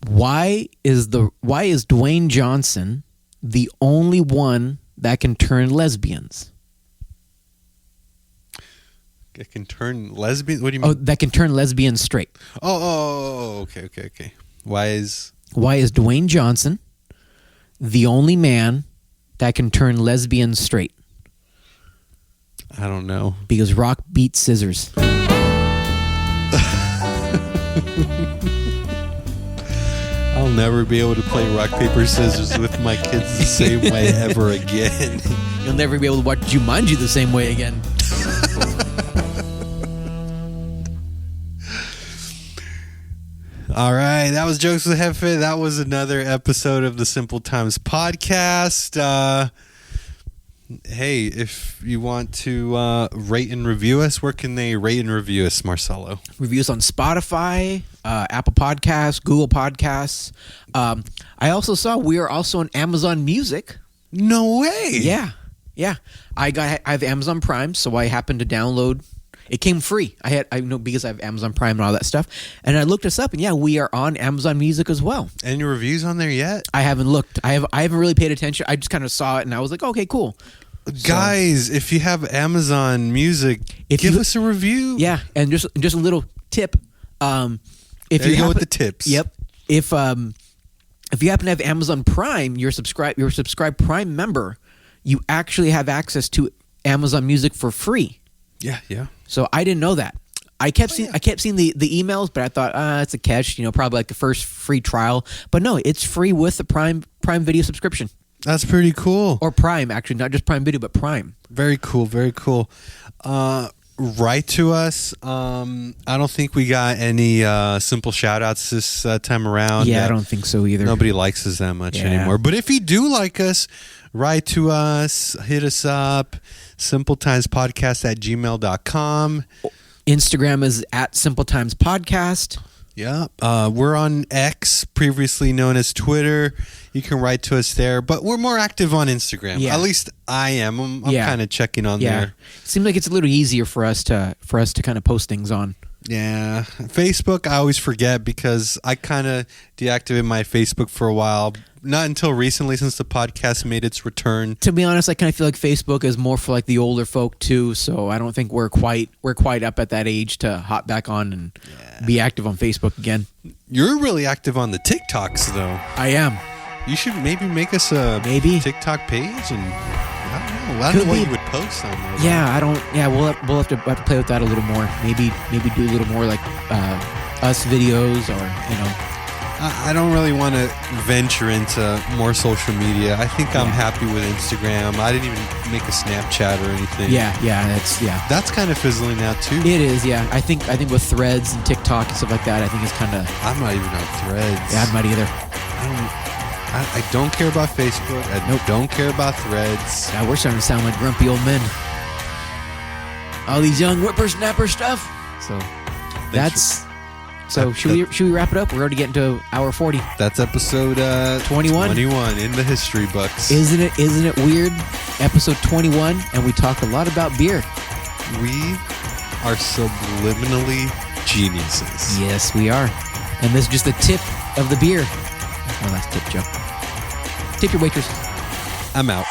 Why is Dwayne Johnson the only one that can turn lesbians? It can turn lesbian? What do you mean? Oh, that can turn lesbians straight. Okay. Why is Dwayne Johnson the only man that can turn lesbians straight? I don't know. Because rock beats scissors. I'll never be able to play rock, paper, scissors with my kids the same way ever again. You'll never be able to watch Jumanji the same way again. All right, that was Jokes with Jefe. That was another episode of the Simple Times podcast. Hey, if you want to rate and review us, where can they rate and review us, Marcelo? Reviews on Spotify, Apple Podcasts, Google Podcasts. I also saw we are also on Amazon Music. No way. Yeah. I have Amazon Prime, so I happened to download. It came free. I know because I have Amazon Prime and all that stuff. And I looked us up, and yeah, we are on Amazon Music as well. Any reviews on there yet? I haven't looked. I haven't really paid attention. I just kind of saw it, and I was like, okay, cool. Guys, if you have Amazon Music, give us a review. Yeah, and just a little tip. If there you go with the tips. Yep. If you happen to have Amazon Prime, you're a subscribed Prime member, you actually have access to Amazon Music for free. Yeah. So I didn't know that. I kept seeing the emails, but I thought it's a catch, probably like the first free trial. But no, it's free with the Prime Video subscription. That's pretty cool. Or Prime, actually, not just Prime Video, but Prime. Very cool. Write to us. I don't think we got any simple shout outs this time around. Yeah, I don't think so either. Nobody likes us that much anymore. But if you do like us, write to us, hit us up, simpletimespodcast@gmail.com. Instagram is @SimpleTimesPodcast. Yeah. We're on X, previously known as Twitter. You can write to us there, but we're more active on Instagram. Yeah. At least I am. I'm kind of checking on there. It seems like it's a little easier for us to kind of post things on. Yeah. Facebook, I always forget because I kind of deactivated my Facebook for a while. Not until recently, since the podcast made its return. To be honest, I kind of feel like Facebook is more for like the older folk too. So I don't think we're quite up at that age to hop back on and be active on Facebook again. You're really active on the TikToks, though. I am. You should maybe make us a TikTok page, and I don't know what you would post on there. Yeah, I don't. Yeah, we'll have to play with that a little more. Maybe do a little more like us videos, or I don't really want to venture into more social media. I think I'm happy with Instagram. I didn't even make a Snapchat or anything. That's kind of fizzling out too. It is. Yeah, I think with Threads and TikTok and stuff like that, I think it's kind of. I'm not even on Threads. Yeah, I'm not either. I don't care about Facebook. I don't care about Threads. God, we're starting to sound like grumpy old men. All these young whippersnapper stuff. So that's... So should we wrap it up? We're already getting to hour 40. That's episode 21. 21 in the history books. Isn't it weird? Episode 21, and we talked a lot about beer. We are subliminally geniuses. Yes, we are. And this is just the tip of the beer. Oh, that's tip joke. Tip your waitress. I'm out.